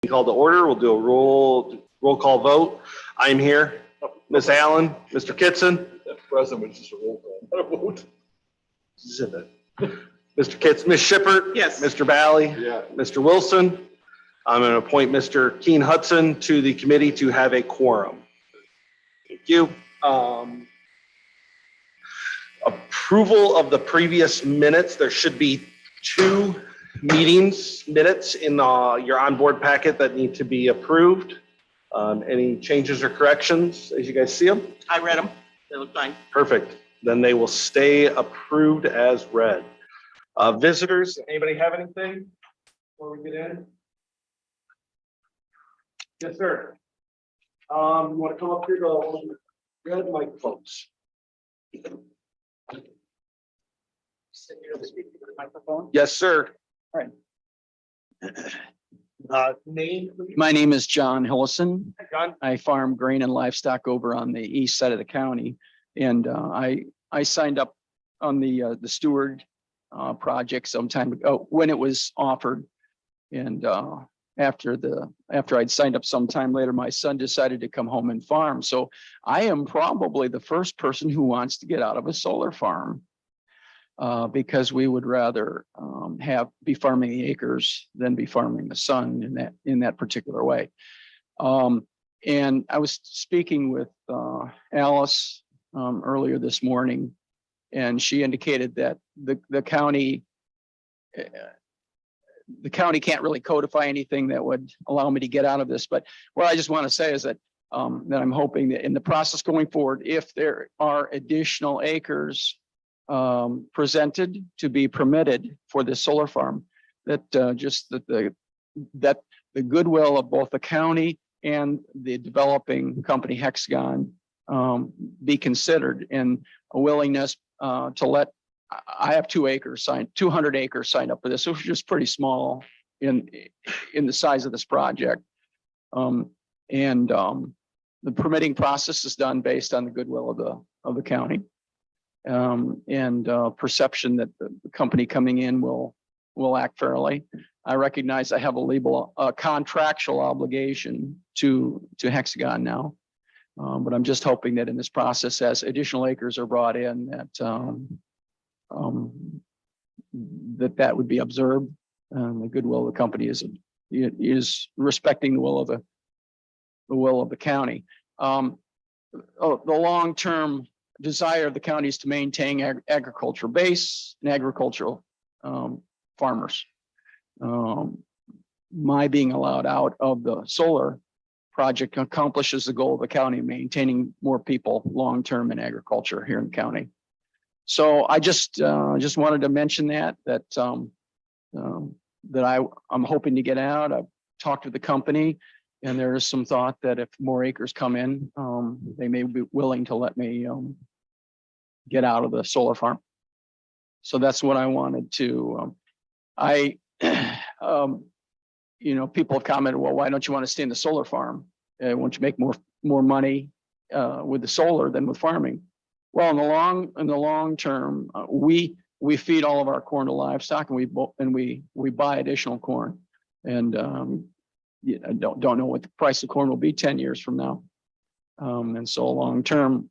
Call to order. We'll do a roll call vote. I'm here. Ms. Allen, Mr. Kitson. Present, which is a roll call, not a vote. Mr. Kitson, Ms. Shippert. Yes. Mr. Valley. Yeah. Mr. Wilson. I'm going to appoint Mr. Keen Hudson to the committee to have a quorum. Thank you. Approval of the previous minutes. There should be 2 meetings minutes in your onboard packet that need to be approved. Any changes or corrections as you guys see them? I read them. They look fine. Perfect. Then they will stay approved as read. Visitors, anybody have anything before we get in? Yes, sir. You want to come up here to red microphones? Microphone. Yes, sir. All right. Name, please. My name is John Hillison. John. I farm grain and livestock over on the east side of the county. And I signed up on the steward project some time ago when it was offered. And after I'd signed up sometime later, my son decided to come home and farm. So I am probably the first person who wants to get out of a solar farm. Because we would rather be farming the acres than be farming the sun in that particular way. And I was speaking with Alice earlier this morning, and she indicated that the county can't really codify anything that would allow me to get out of this. But what I just want to say is that that I'm hoping that in the process going forward, if there are additional acres presented to be permitted for this solar farm, that the goodwill of both the county and the developing company Hexagon be considered, and a willingness to let. I have 200 acres signed up for this, which is just pretty small in the size of this project. The permitting process is done based on the goodwill of the county. And perception that the company coming in will act fairly. I recognize I have a contractual obligation to Hexagon now, but I'm just hoping that in this process, as additional acres are brought in, that would be observed. The goodwill of the company is respecting the will of the county. The long-term desire of the county is to maintain agricultural base and agricultural farmers. My being allowed out of the solar project accomplishes the goal of the county, maintaining more people long-term in agriculture here in the county. So I just wanted to mention that I'm hoping to get out. I've talked to the company, and there is some thought that if more acres come in, they may be willing to let me get out of the solar farm. So that's what I wanted to. People have commented, well, why don't you want to stay in the solar farm? Won't you make more money with the solar than with farming? Well, in the long term, we feed all of our corn to livestock, and we buy additional corn, and I don't know what the price of corn will be 10 years from now. And so long term,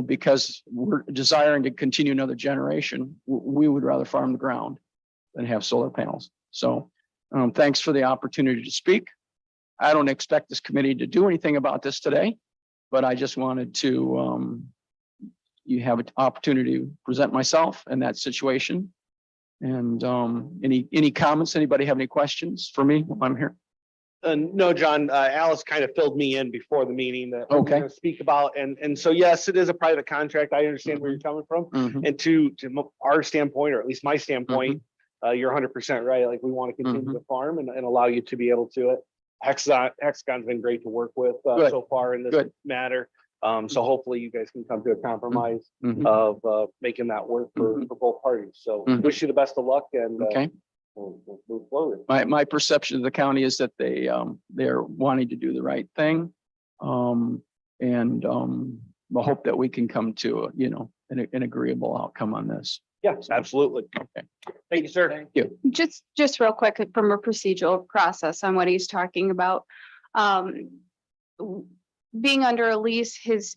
because we're desiring to continue another generation, we would rather farm the ground than have solar panels. So thanks for the opportunity to speak. I don't expect this committee to do anything about this today, but I just wanted to you have an opportunity to present myself in that situation. And any comments? Anybody have any questions for me while I'm here? No, John, Alice kind of filled me in before the meeting that we're Okay. going to speak about. And so, yes, it is a private contract. I understand where you're coming from. Mhm. And to our standpoint, or at least my standpoint, you're 100% right. Like, we want to continue to farm and allow you to be able to it. Hexagon's been great to work with so far in this matter. So hopefully you guys can come to a compromise of making that work for both parties. So wish you the best of luck, and Okay. we'll move forward. My perception of the county is that they're wanting to do the right thing. And I hope that we can come to an agreeable outcome on this. Yes, absolutely. Okay. Thank you, sir. Thank you. Just real quick from a procedural process on what he's talking about. Being under a lease, his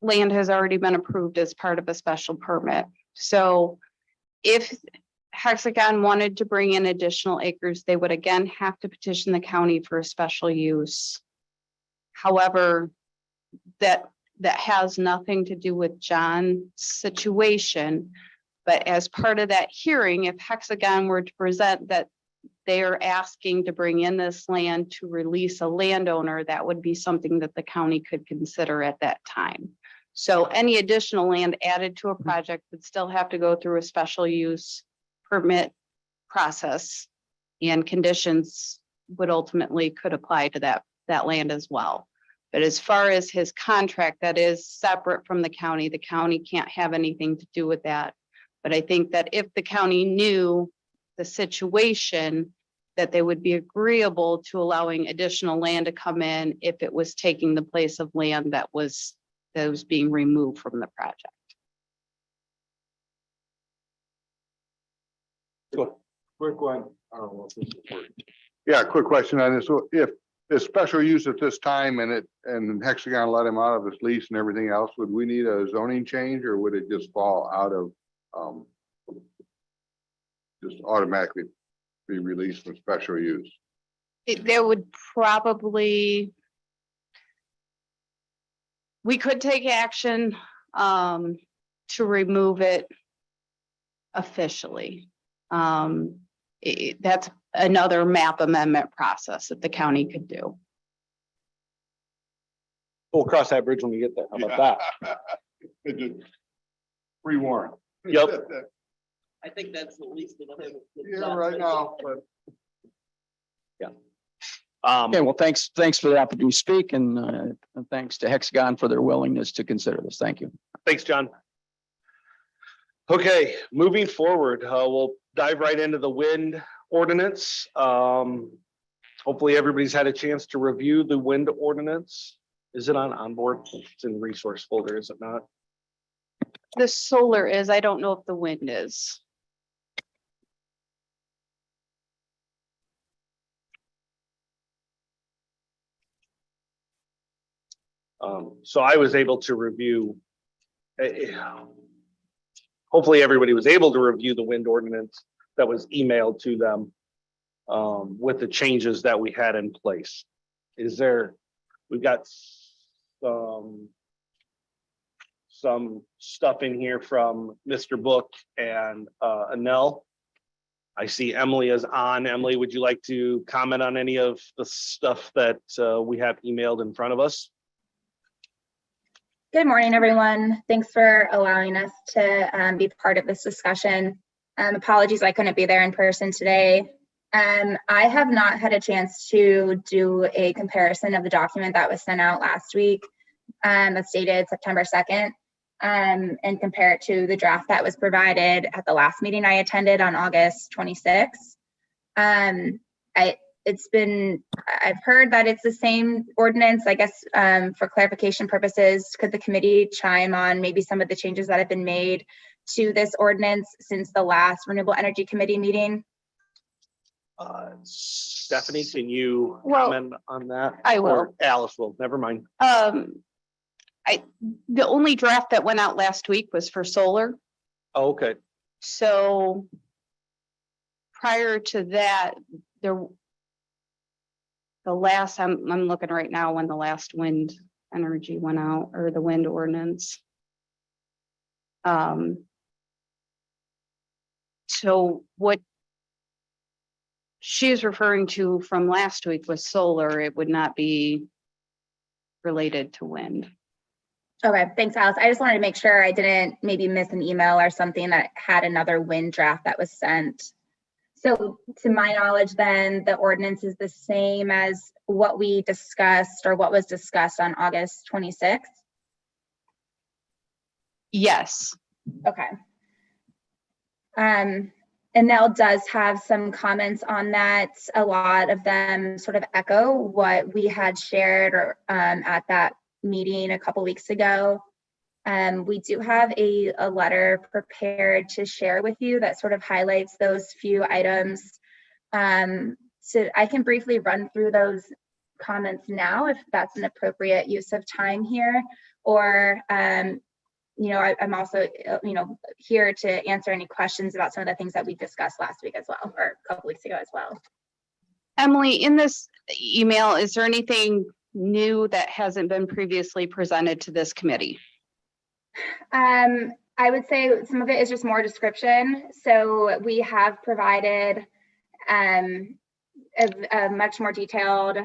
land has already been approved as part of a special permit. So if Hexagon wanted to bring in additional acres, they would again have to petition the county for a special use. However, that has nothing to do with John's situation. But as part of that hearing, if Hexagon were to present that they are asking to bring in this land to release a landowner, that would be something that the county could consider at that time. So any additional land added to a project would still have to go through a special use permit process, and conditions would ultimately could apply to that land as well. But as far as his contract, that is separate from the county can't have anything to do with that. But I think that if the county knew the situation, that they would be agreeable to allowing additional land to come in if it was taking the place of land that was being removed from the project. Quick one. I don't know if this will work. Yeah, quick question on this. So if it's special use at this time and Hexagon let him out of his lease and everything else, would we need a zoning change or would it just fall out of, just automatically be released from special use? There would probably, we could take action to remove it officially. That's another map amendment process that the county could do. We'll cross that bridge when we get there. How about that? Pre-warrant. Yep. I think that's the least of it. Yeah, right now, but Okay, well, thanks for the opportunity to speak, and thanks to Hexagon for their willingness to consider this. Thank you. Thanks, John. Okay, moving forward, we'll dive right into the wind ordinance. Hopefully everybody's had a chance to review the wind ordinance. Is it on board? It's in the resource folder, is it not? The solar is, I don't know if the wind is. So I was able to review. Hopefully everybody was able to review the wind ordinance that was emailed to them with the changes that we had in place. We've got some stuff in here from Mr. Book and Anel. I see Emily is on. Emily, would you like to comment on any of the stuff that we have emailed in front of us? Good morning, everyone. Thanks for allowing us to be part of this discussion. Apologies, I couldn't be there in person today. I have not had a chance to do a comparison of the document that was sent out last week that's dated September 2nd and compare it to the draft that was provided at the last meeting I attended on August 26th. I've heard that it's the same ordinance. I guess for clarification purposes, could the committee chime on maybe some of the changes that have been made to this ordinance since the last Renewable Energy Committee meeting? Stephanie, can you comment on that? I will. Or Alice will, never mind. The only draft that went out last week was for solar. Oh, okay. So prior to that, I'm looking right now when the last wind energy went out, or the wind ordinance. So what she's referring to from last week was solar. It would not be related to wind. Okay, thanks, Alice. I just wanted to make sure I didn't maybe miss an email or something that had another wind draft that was sent. So to my knowledge, then the ordinance is the same as what we discussed or what was discussed on August 26th? Yes. Okay. Anel does have some comments on that. A lot of them sort of echo what we had shared or, at that meeting a couple weeks ago. We do have a letter prepared to share with you that sort of highlights those few items. So I can briefly run through those comments now, if that's an appropriate use of time here, or I'm also here to answer any questions about some of the things that we discussed last week as well, or a couple weeks ago as well. Emily, in this email, is there anything new that hasn't been previously presented to this committee? I would say some of it is just more description. So we have provided a much more detailed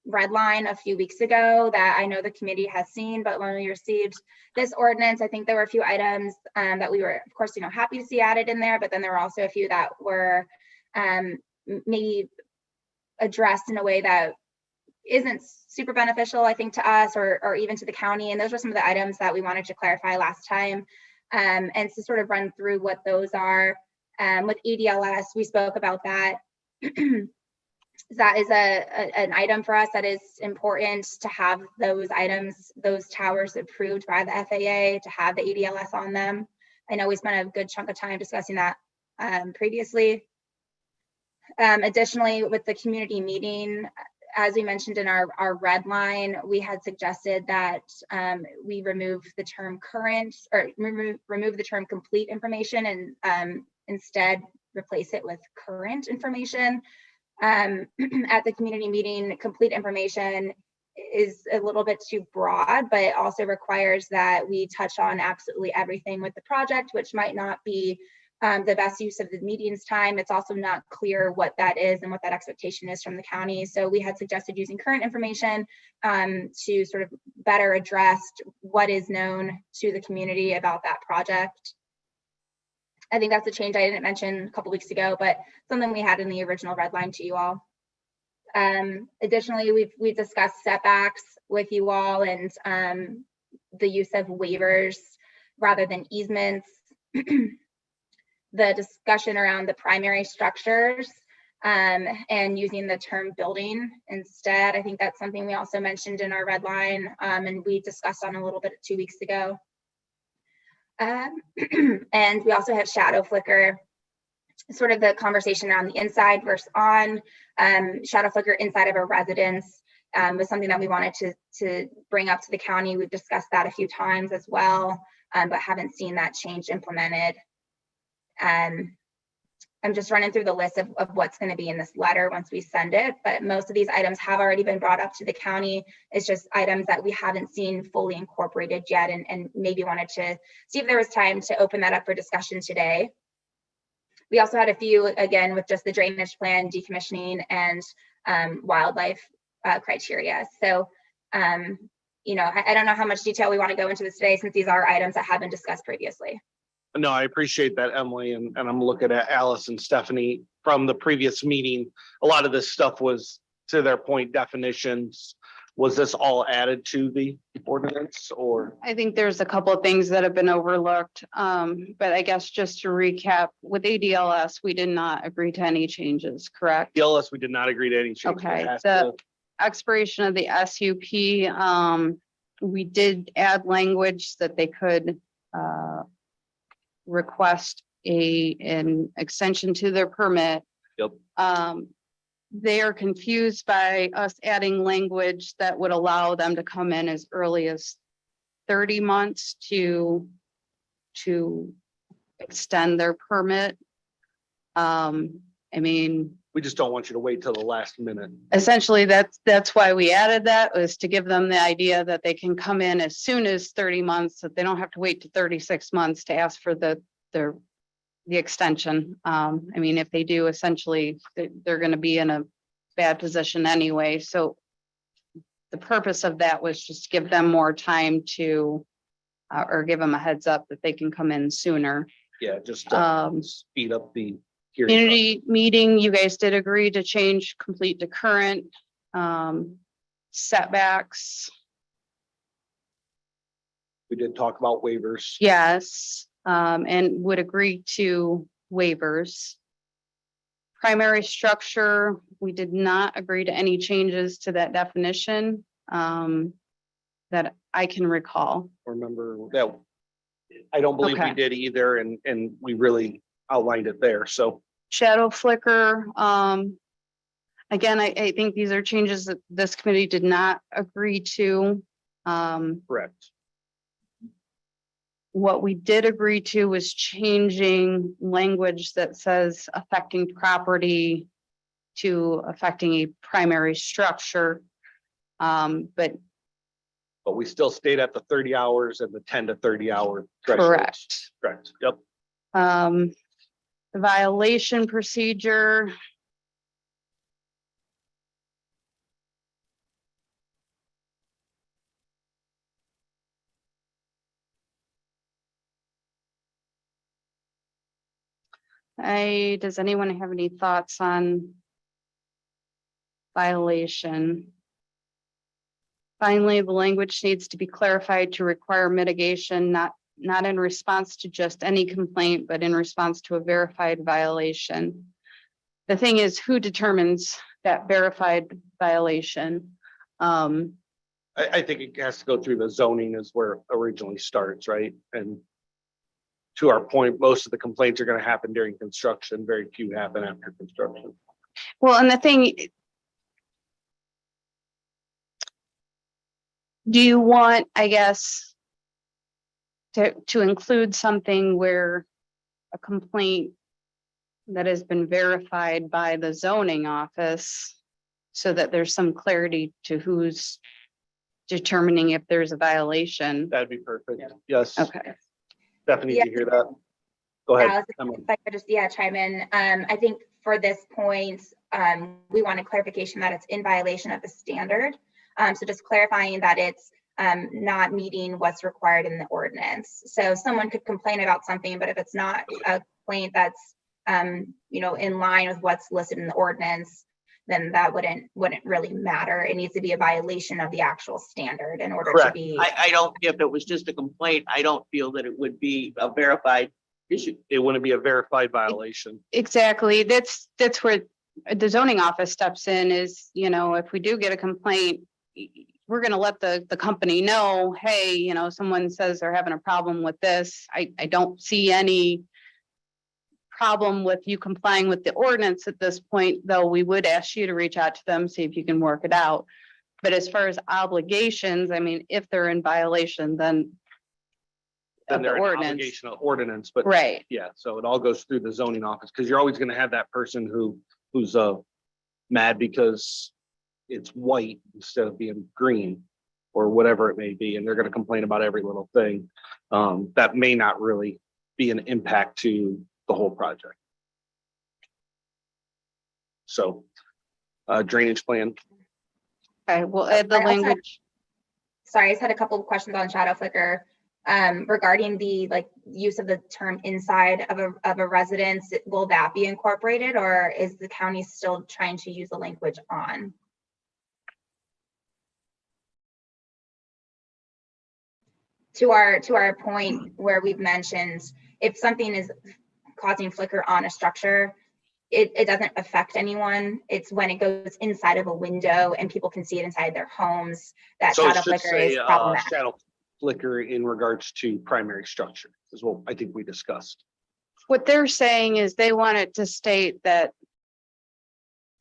red line a few weeks ago that I know the committee has seen, but when we received this ordinance, I think there were a few items that we were, of course, happy to see added in there, but then there were also a few that were maybe addressed in a way that isn't super beneficial, I think, to us or even to the county. And those were some of the items that we wanted to clarify last time. And to sort of run through what those are. With EDLS, we spoke about that. That is an item for us that is important to have those items, those towers approved by the FAA, to have the EDLS on them. I know we spent a good chunk of time discussing that previously. Additionally, with the community meeting, as we mentioned in our red line, we had suggested that we remove the term current, or remove the term complete information, and instead replace it with current information. At the community meeting, complete information is a little bit too broad, but it also requires that we touch on absolutely everything with the project, which might not be the best use of the meeting's time. It's also not clear what that is and what that expectation is from the county. So we had suggested using current information to sort of better address what is known to the community about that project. I think that's a change I didn't mention a couple weeks ago, but something we had in the original red line to you all. Additionally, we've discussed setbacks with you all and the use of waivers rather than easements. The discussion around the primary structures and using the term building instead. I think that's something we also mentioned in our red line and we discussed on a little bit 2 weeks ago. And we also have shadow flicker, sort of the conversation around the inside versus on. Shadow flicker inside of a residence was something that we wanted to bring up to the county. We've discussed that a few times as well, but haven't seen that change implemented. I'm just running through the list of what's going to be in this letter once we send it, but most of these items have already been brought up to the county. It's just items that we haven't seen fully incorporated yet, and maybe wanted to see if there was time to open that up for discussion today. We also had a few, again, with just the drainage plan, decommissioning, and wildlife criteria. So, I don't know how much detail we want to go into this today, since these are items that have been discussed previously. No, I appreciate that, Emily, and I'm looking at Alice and Stephanie from the previous meeting. A lot of this stuff was, to their point, definitions. Was this all added to the ordinance, or? I think there's a couple of things that have been overlooked, but I guess just to recap, with ADLS, we did not agree to any changes, correct? DLS, we did not agree to any change. Okay, It has the to- expiration of the SUP, we did add language that they could request an extension to their permit. Yep. They are confused by us adding language that would allow them to come in as early as 30 months to extend their permit. We just don't want you to wait till the last minute. Essentially, that's why we added that, was to give them the idea that they can come in as soon as 30 months, that they don't have to wait to 36 months to ask for the extension. If they do, essentially, they're going to be in a bad position anyway. So the purpose of that was just to give them more time to, or give them a heads up that they can come in sooner. Yeah, just speed up the hearing. Community meeting, you guys did agree to change complete to current. Setbacks, We did talk about waivers. yes, and would agree to waivers. Primary structure, we did not agree to any changes to that definition. that I can recall. Remember that. I don't believe we Okay. did either, and we really outlined it there, so. Shadow flicker, again, I think these are changes that this committee did not agree to. Correct. What we did agree to was changing language that says affecting property to affecting a primary structure. But But we still stayed at the 30 hours and the 10 to 30 hour thresholds. correct. Correct, yep. The violation procedure. Does anyone have any thoughts on violation? Finally, the language needs to be clarified to require mitigation, not in response to just any complaint, but in response to a verified violation. The thing is, who determines that verified violation? I think it has to go through the zoning is where it originally starts, right? And to our point, most of the complaints are gonna happen during construction, very few happen after construction. Well, and the thing. Do you want, I guess, to include something where a complaint that has been verified by the zoning office so that there's some clarity to who's determining if there's a violation? That'd be perfect, yes. Okay. Stephanie, did you hear that? Go ahead. If I could just, chime in. I think for this point, we wanted clarification that it's in violation of the standard. So just clarifying that it's not meeting what's required in the ordinance. So someone could complain about something, but if it's not a complaint that's in line with what's listed in the ordinance, then that wouldn't really matter. It needs to be a violation of the actual standard in order Correct. to be. I don't, if it was just a complaint, I don't feel that it would be a verified issue. It wouldn't be a verified violation. Exactly. That's where the zoning office steps in is, if we do get a complaint, we're going to let the company know, hey, someone says they're having a problem with this. I don't see any problem with you complying with the ordinance at this point, though we would ask you to reach out to them, see if you can work it out. But as far as obligations, I mean, if they're in violation, then of the They're an ordinance, obligation of ordinance, but right? yeah, so it all goes through the zoning office, because you're always gonna have that person who's mad because it's white instead of being green or whatever it may be, and they're gonna complain about every little thing. That may not really be an impact to the whole project. So, drainage plan. Okay, we'll add the I also had- language. Sorry, I just had a couple of questions on shadow flicker. Regarding the use of the term inside of a residence, will that be incorporated, or is the county still trying to use the language on? To our point where we've mentioned, if something is causing flicker on a structure, it doesn't affect anyone. It's when it goes inside of a window and people can see it inside their homes that So it shadow should flicker is say, problematic. shadow flicker in regards to primary structure is what I think we discussed. What they're saying is they want it to state that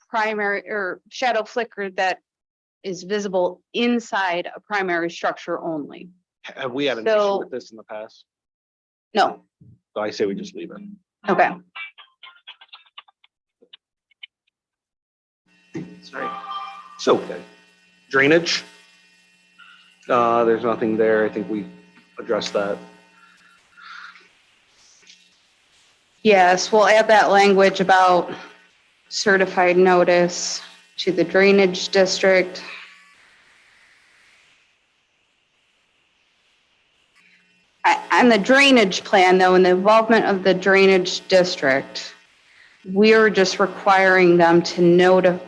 primary or shadow flicker that is visible inside a primary structure only. Have we had an issue So- with this in the past? No, So I say we just leave it. okay. Sorry. So, okay. Drainage. There's nothing there. I think we addressed that. Yes, we'll add that language about certified notice to the drainage district. On the drainage plan, though, in the involvement of the drainage district, we are just requiring them to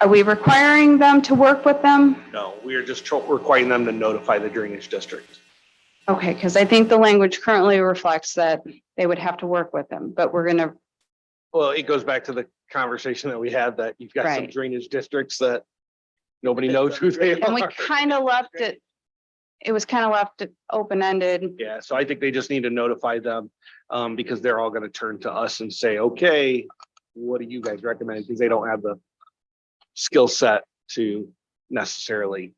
are we requiring them to work with them? No, we are just requiring them to notify the drainage district. Okay, because I think the language currently reflects that they would have to work with them, but we're gonna, Well, it goes back to the conversation that we had that you've got some Right. drainage districts that nobody knows who they and we are. kind of left it it was kind of left open-ended. Yeah, so I think they just need to notify them, because they're all gonna turn to us and say, okay, what do you guys recommend? Because they don't have the skill set to necessarily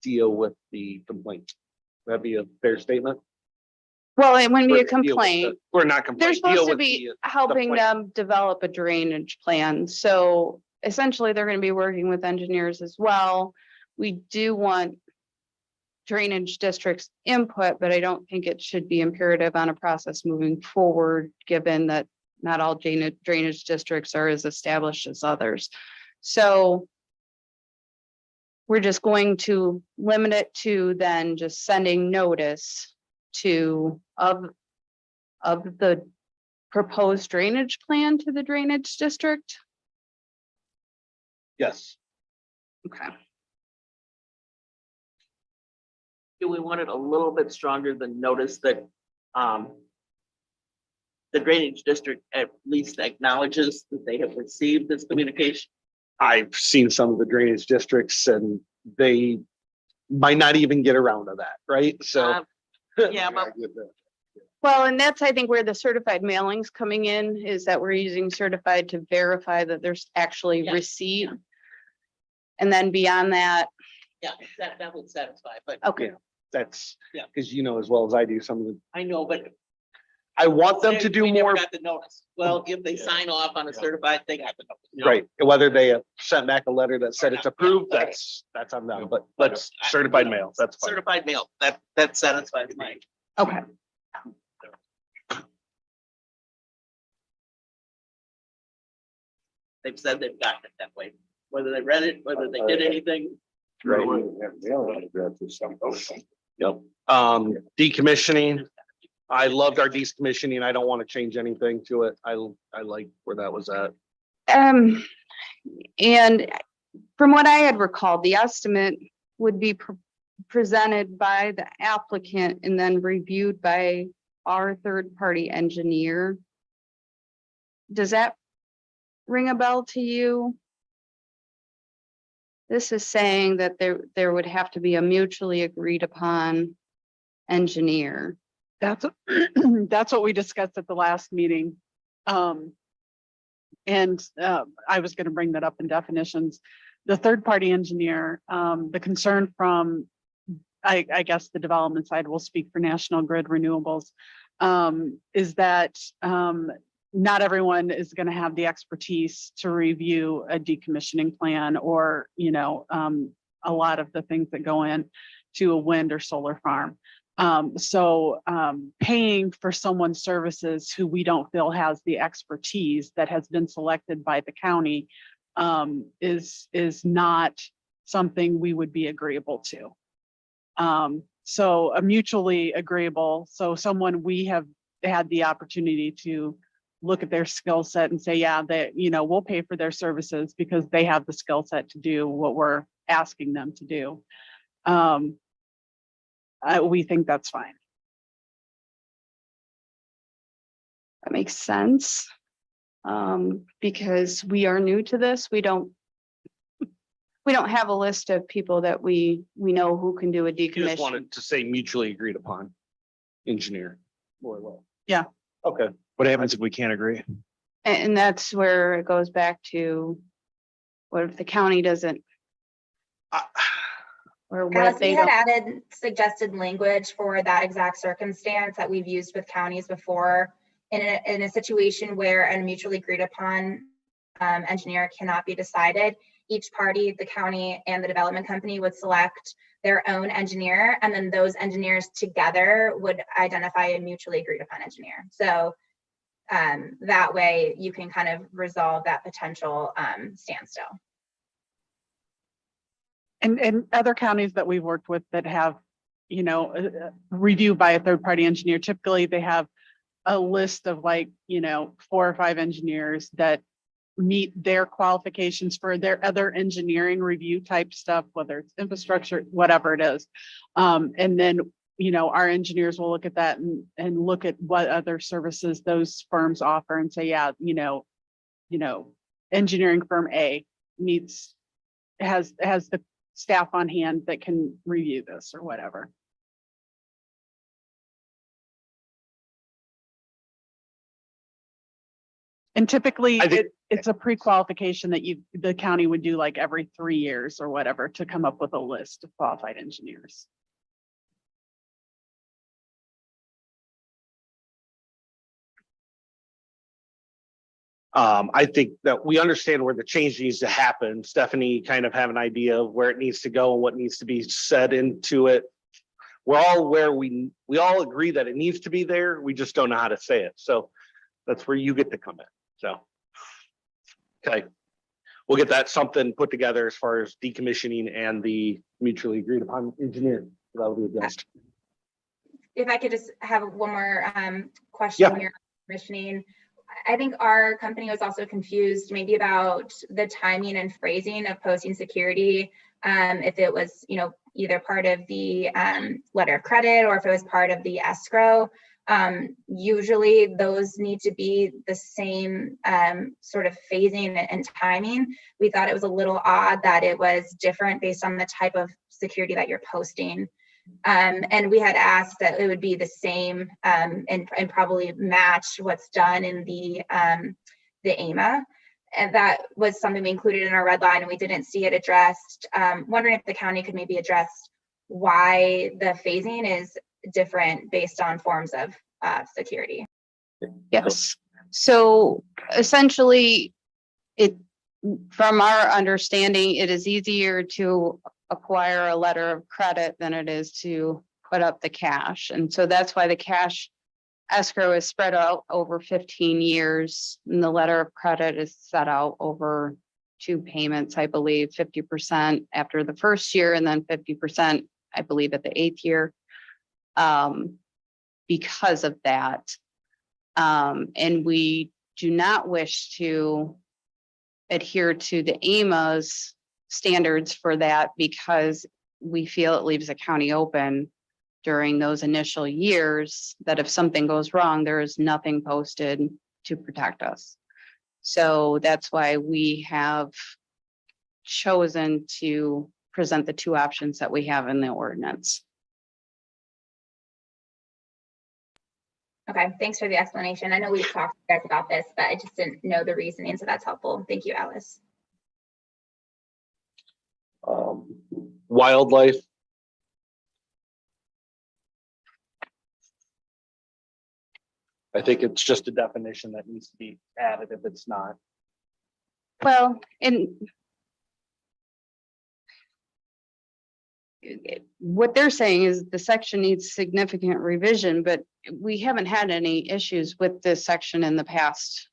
deal with the complaint. That'd be a fair statement. Well, it wouldn't be a Or deal with the- complaint. Or not They're complaint. supposed deal to with be the- helping plan. them develop a drainage plan. So essentially, they're gonna be working with engineers as well. We do want drainage districts input, but I don't think it should be imperative on a process moving forward, given that not all drainage districts are as established as others. So we're just going to limit it to then just sending notice of the proposed drainage plan to the drainage district. Yes. Okay. Do we want it a little bit stronger than notice that, the drainage district at least acknowledges that they have received this communication? I've seen some of the drainage districts and they might not even get around to that, right? So. Um, Yeah, I but get that. Well, and that's, I think, where the certified mailings coming in is that we're using certified to verify that there's actually Yeah, receipt. And then beyond that, yeah, that would satisfy, but okay, That's, Yeah. because you know as well as I do, some of the, I know, but. I want them to do we never more, got the notice. Well, if they sign off on a certified, they got the notice. you know? right, whether they have sent back a letter that said it's approved, Okay. that's on them, but let's certified mail, that's fine. Certified mail, that satisfies me. okay. They've said they've gotten it that way, whether they read it, whether they did anything. Right. Yep. Decommissioning, I loved our decommissioning. I don't want to change anything to it. I like where that was at. And from what I had recalled, the estimate would be presented by the applicant and then reviewed by our third-party engineer. Does that ring a bell to you? This is saying that there would have to be a mutually agreed upon engineer. That's, that's what we discussed at the last meeting. And I was gonna bring that up in definitions. The third-party engineer, the concern from, I guess the development side will speak for National Grid Renewables, is that not everyone is gonna have the expertise to review a decommissioning plan or, you know, a lot of the things that go in to a wind or solar farm. So paying for someone's services who we don't feel has the expertise that has been selected by the county is not something we would be agreeable to. So a mutually agreeable, so someone we have had the opportunity to look at their skill set and say, yeah, that, you know, we'll pay for their services because they have the skill set to do what we're asking them to do. We think that's fine. That makes sense. Because we are new to this, we don't have a list of people that we know who can do a You just decommission. wanted to say mutually agreed upon engineer. Yeah. Okay. What happens if we can't agree? And that's where it goes back to, what if the county doesn't, or what Alice, if we they had don't? added suggested language for that exact circumstance that we've used with counties before. In a situation where a mutually agreed upon engineer cannot be decided, each party, the county and the development company, would select their own engineer, and then those engineers together would identify a mutually agreed upon engineer. So that way you can kind of resolve that potential standstill. And other counties that we've worked with that have, you know, reviewed by a third party engineer, typically they have a list of like, you know, 4 or 5 engineers that meet their qualifications for their other engineering review type stuff, whether it's infrastructure, whatever it is. And then, you know, our engineers will look at that and look at what other services those firms offer and say, yeah, you know, engineering firm A has the staff on hand that can review this or whatever. And typically I think- it's a pre-qualification that the county would do like every 3 years or whatever to come up with a list of qualified engineers. I think that we understand where the change needs to happen. Stephanie kind of have an idea of where it needs to go and what needs to be said into it. We're all where we all agree that it needs to be there. We just don't know how to say it. So that's where you get to come in. So. Okay. We'll get that something put together as far as decommissioning and the mutually agreed upon engineer. That'll be addressed. If I could just have one more question Yeah. here, commissioning. I think our company was also confused maybe about the timing and phrasing of posting security. If it was, either part of the letter of credit or if it was part of the escrow. Usually those need to be the same sort of phasing and timing. We thought it was a little odd that it was different based on the type of security that you're posting. And we had asked that it would be the same and probably match what's done in the AMA. And that was something we included in our red line and we didn't see it addressed. Wondering if the county could maybe address why the phasing is different based on forms of security. Yes. So essentially, from our understanding, it is easier to acquire a letter of credit than it is to put up the cash. And so that's why the cash escrow is spread out over 15 years. And the letter of credit is set out over 2 payments, I believe, 50% after the first year and then 50%, I believe, at the 8th year. Because of that. And we do not wish to adhere to the AMA's standards for that because we feel it leaves the county open during those initial years that if something goes wrong, there is nothing posted to protect us. So that's why we have chosen to present the 2 options that we have in the ordinance. Okay, thanks for the explanation. I know we've talked to you guys about this, but I just didn't know the reasoning, so that's helpful. Thank you, Alice. Wildlife. I think it's just a definition that needs to be added if it's not. Well, and what they're saying is the section needs significant revision, but we haven't had any issues with this section in the past.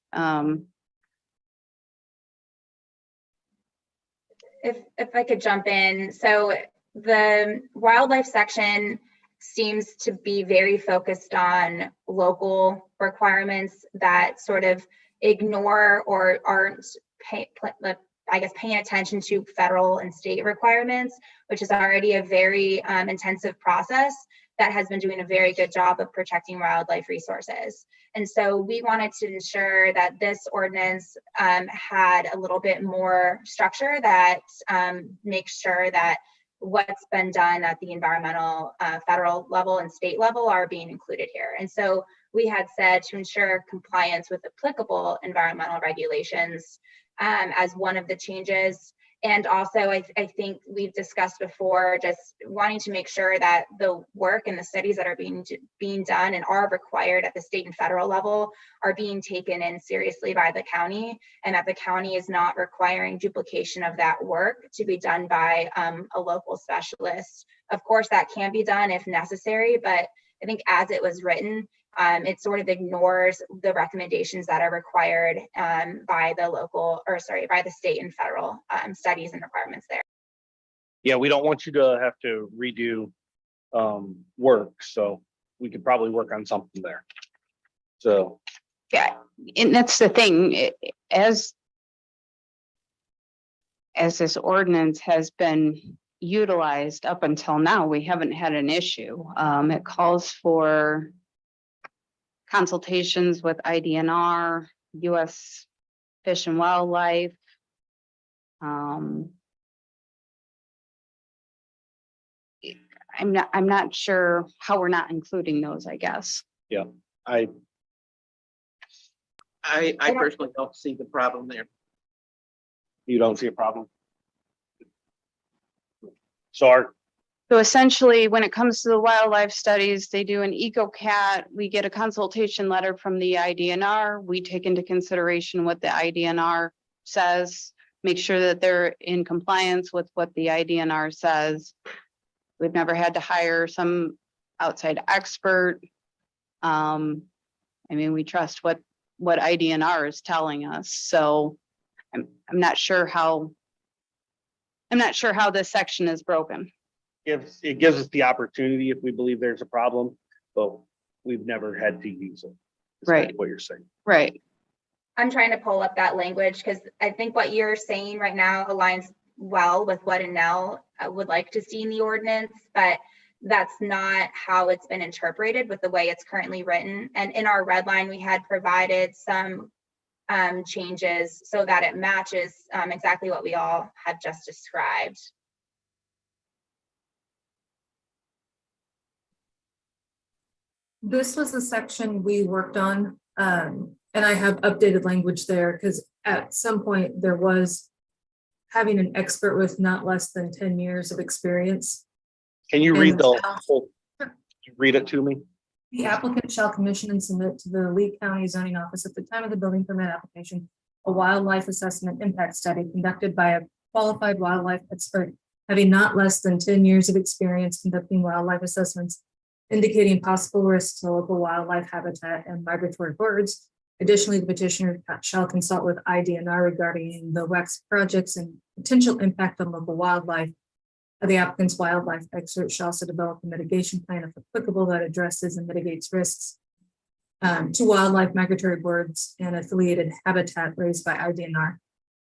If I could jump in. So the wildlife section seems to be very focused on local requirements that sort of ignore or aren't paying attention to federal and state requirements, which is already a very intensive process that has been doing a very good job of protecting wildlife resources. And so we wanted to ensure that this ordinance had a little bit more structure that makes sure that what's been done at the environmental federal level and state level are being included here. And so we had said to ensure compliance with applicable environmental regulations as one of the changes. And also, I think we've discussed before, just wanting to make sure that the work and the studies that are being done and are required at the state and federal level are being taken in seriously by the county, and that the county is not requiring duplication of that work to be done by a local specialist. Of course, that can be done if necessary, but I think as it was written, it sort of ignores the recommendations that are required by the state and federal studies and requirements there. Yeah, we don't want you to have to redo work, so we could probably work on something there. So. Yeah, and that's the thing, as this ordinance has been utilized up until now, we haven't had an issue. It calls for consultations with IDNR, U.S. Fish and Wildlife. I'm not sure how we're not including those, I guess. Yeah, I I don't- personally don't see the problem there. You don't see a problem? So our, So essentially, when it comes to the wildlife studies, they do an EcoCat. We get a consultation letter from the IDNR. We take into consideration what the IDNR says, make sure that they're in compliance with what the IDNR says. We've never had to hire some outside expert. I mean, we trust what IDNR is telling us, so I'm not sure how this section is broken. it gives us the opportunity if we believe there's a problem, but we've never had to use it. Is Right. What you're saying. Right. I'm trying to pull up that language because I think what you're saying right now aligns well with what Anel would like to see in the ordinance, but that's not how it's been interpreted with the way it's currently written. And in our red line, we had provided some changes so that it matches exactly what we all had just described. This was the section we worked on, and I have updated language there because at some point there was having an expert with not less than 10 years of experience. Can you read the And- whole, read it to me? The applicant shall commission and submit to the Lee County Zoning Office at the time of the building permit application, a wildlife assessment impact study conducted by a qualified wildlife expert having not less than 10 years of experience conducting wildlife assessments, indicating possible risks to local wildlife habitat and migratory birds. Additionally, the petitioner shall consult with IDNR regarding the WEX projects and potential impact on local wildlife. The applicant's wildlife expert shall also develop a mitigation plan if applicable that addresses and mitigates risks to wildlife, migratory birds, and affiliated habitat raised by IDNR.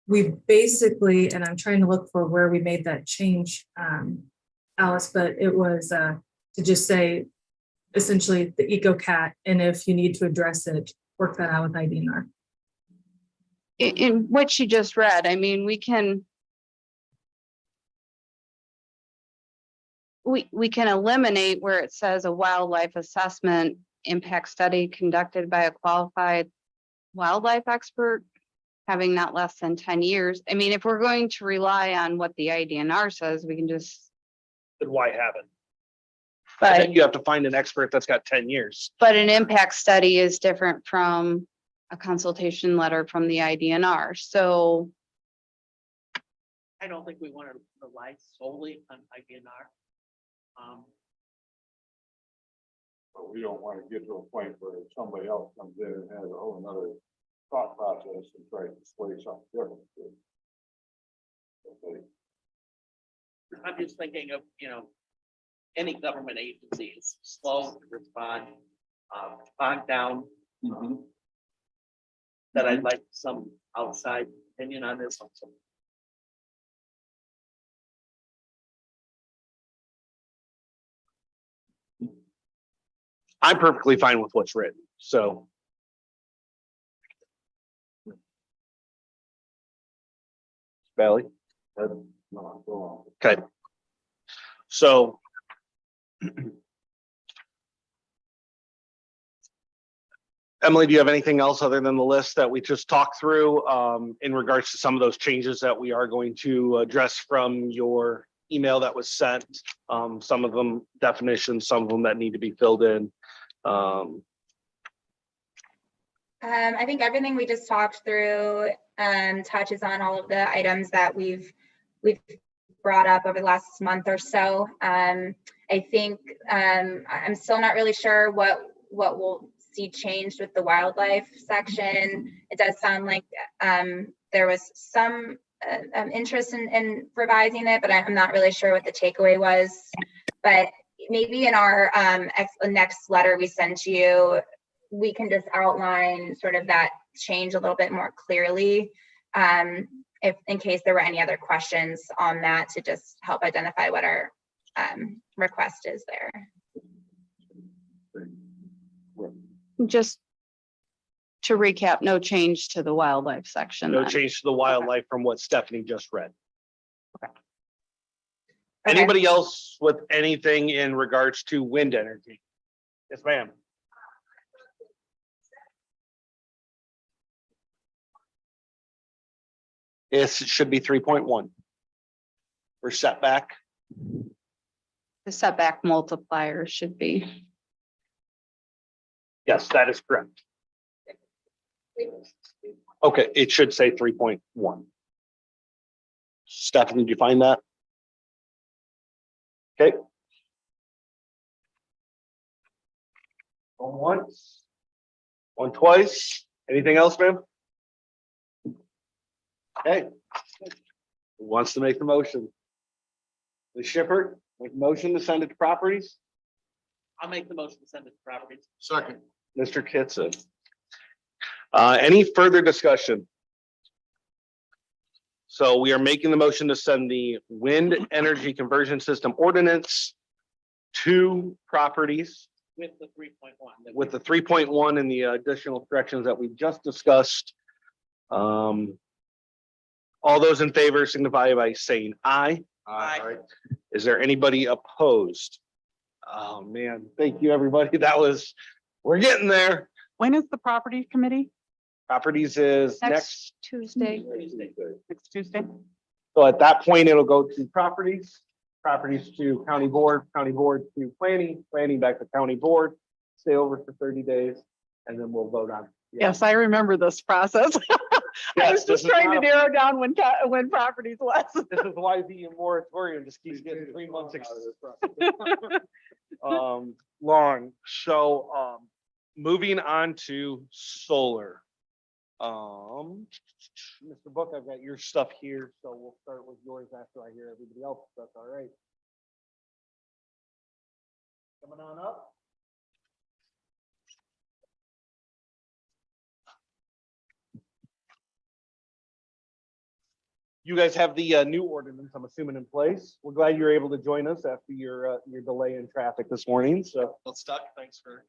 We basically, and I'm trying to look for where we made that change, Alice, but it was to just say essentially the EcoCat, and if you need to address it, work that out with IDNR. In what you just read, I mean, we can eliminate where it says a wildlife assessment impact study conducted by a qualified wildlife expert having not less than 10 years. I mean, if we're going to rely on what the IDNR says, we can just, Then why haven't? but, Then you have to find an expert that's got 10 years. but an impact study is different from a consultation letter from the IDNR. So, I don't think we want to rely solely on IDNR. But we don't want to get to a point where somebody else comes in and has a whole nother thought process and tries to sway something different. Okay. I'm just thinking of, any government agency is slow to respond, bogged down. That I'd like some outside opinion on this also. I'm perfectly fine with what's written, so. Bailey? No, go on. Okay. So. Emily, do you have anything else other than the list that we just talked through in regards to some of those changes that we are going to address from your email that was sent? Some of them definitions, some of them that need to be filled in. I think everything we just talked through touches on all of the items that we've brought up over the last month or so. I think I'm still not really sure what we'll see changed with the wildlife section. It does sound like there was some interest in revising it, but I'm not really sure what the takeaway was. But maybe in our next letter we send to you, we can just outline sort of that change a little bit more clearly. If in case there were any other questions on that, to just help identify what our request is there. just to recap, no change to the wildlife section. No then. change to the wildlife from what Stephanie just read. Okay. Anybody else with anything in regards to wind energy? Yes, ma'am. It should be 3.1. For setback. The setback multiplier should be. Yes, that is correct. Okay, it should say 3.1. Stephanie, did you find that? Okay. Going once. One twice. Anything else, ma'am? Okay. Who wants to make the motion? The shipper, make a motion to send it to properties? I'll make the motion to send it to properties. Second. Mr. Kitson. Any further discussion? So we are making the motion to send the wind energy conversion system ordinance to properties With the 3.1. with the 3.1 and the additional corrections that we just discussed. All those in favor signify by saying aye. Aye. Is there anybody opposed? Oh, man, thank you, everybody. We're getting there. When is the property committee? Properties is next. Tuesday. Next Tuesday? So at that point, it'll go to properties to county board to planning back to county board, stay over for 30 days, and then we'll vote on. Yes, I remember this process. I was Yes, this just is trying to not narrow down when properties was. This is why the moratorium just keeps getting 3 months long. So, moving on to solar. Mr. Book, I've got your stuff here, so we'll start with yours after I hear everybody else. That's all right. Coming on up. You guys have the new ordinance, I'm assuming, in place. We're glad you're able to join us after your delay in traffic this morning. So Well, stuck. Thanks for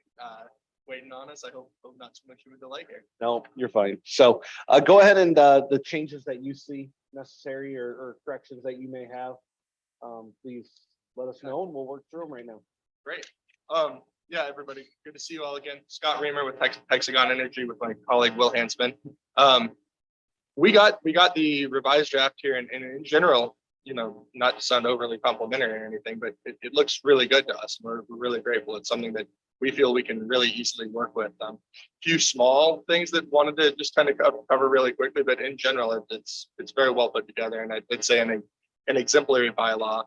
waiting on us. I hope not too much of a delay here. no, you're fine. So go ahead and the changes that you see necessary or corrections that you may have, please let us know and we'll work through them right now. Great. Yeah, everybody, good to see you all again. Scott Reamer with Hexagon Energy with my colleague Will Hansman. We got the revised draft here, and in general, you know, not to sound overly complimentary or anything, but it looks really good to us. We're really grateful. It's something that we feel we can really easily work with. Few small things that wanted to just kind of cover really quickly, but in general, it's very well put together. And I'd say an exemplary bylaw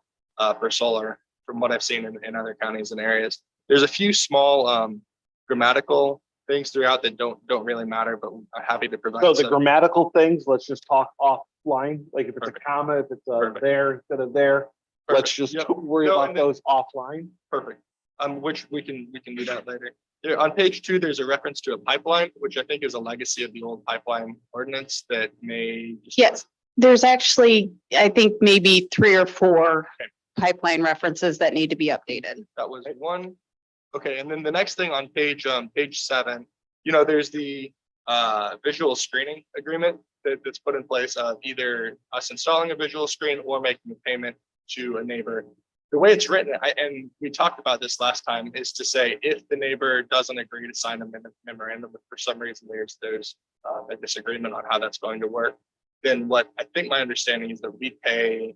for solar from what I've seen in other counties and areas. There's a few small grammatical things throughout that don't really matter, but I'm happy to provide. So the grammatical things, let's just talk offline, like if it's Perfect. a comma, if it's a Perfect. there instead of there, let's just Yep. worry No, about and then- those offline. Perfect. Which we can do that later. Yeah, on page 2, there's a reference to a pipeline, which I think is a legacy of the old pipeline ordinance that may. Yes, there's actually, I think maybe 3 or 4 pipeline references that need to be updated. That was one. Okay, and then the next thing on page 7, you know, there's the visual screening agreement that's put in place of either us installing a visual screen or making a payment to a neighbor. The way it's written, and we talked about this last time, is to say if the neighbor doesn't agree to sign a memorandum, if for some reason there's a disagreement on how that's going to work, then what I think my understanding is that we pay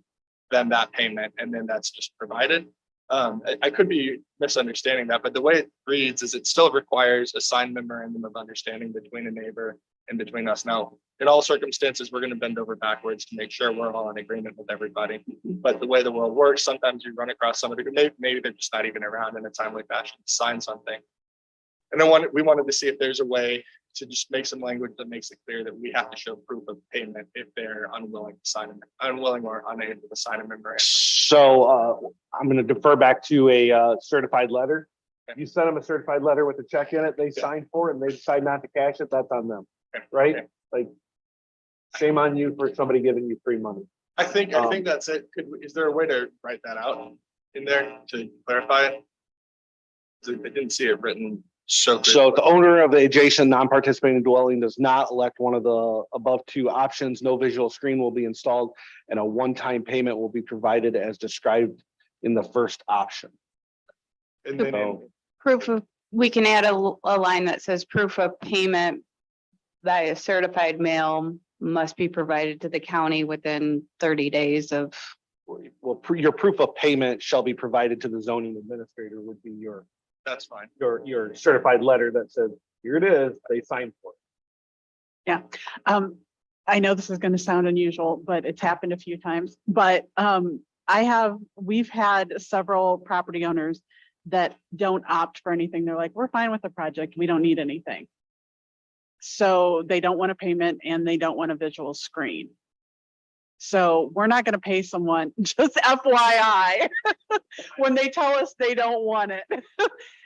them that payment and then that's just provided. I could be misunderstanding that, but the way it reads is it still requires a signed memorandum of understanding between a neighbor and between us. Now, in all circumstances, we're going to bend over backwards to make sure we're all in agreement with everybody. But the way the world works, sometimes you run across somebody who maybe they're just not even around in a timely fashion to sign something. And then we wanted to see if there's a way to just make some language that makes it clear that we have to show proof of payment if they're unwilling or unable to sign a memorandum. So I'm going to defer back to a certified letter. You send them a certified letter with a check in it, they sign for it and they decide not to cash it, that's on them, right? Okay. Like, shame on you for somebody giving you free money. I think that's it. Is there a way to write that out in there to clarify it? I didn't see it written so. So the owner of the adjacent non-participating dwelling does not elect one of the above 2 options. No visual screen will be installed and a one-time payment will be provided as described in the first option. And then So- Proof of, we can add a line that says proof of payment by a certified mail must be provided to the county within 30 days of, Well, your proof of payment shall be provided to the zoning administrator would be your, That's fine. your certified letter that says, here it is, they signed for it. I know this is going to sound unusual, but it's happened a few times, but, we've had several property owners that don't opt for anything. They're like, we're fine with the project. We don't need anything. So they don't want a payment and they don't want a visual screen. So we're not going to pay someone, just FYI, when they tell us they don't want it.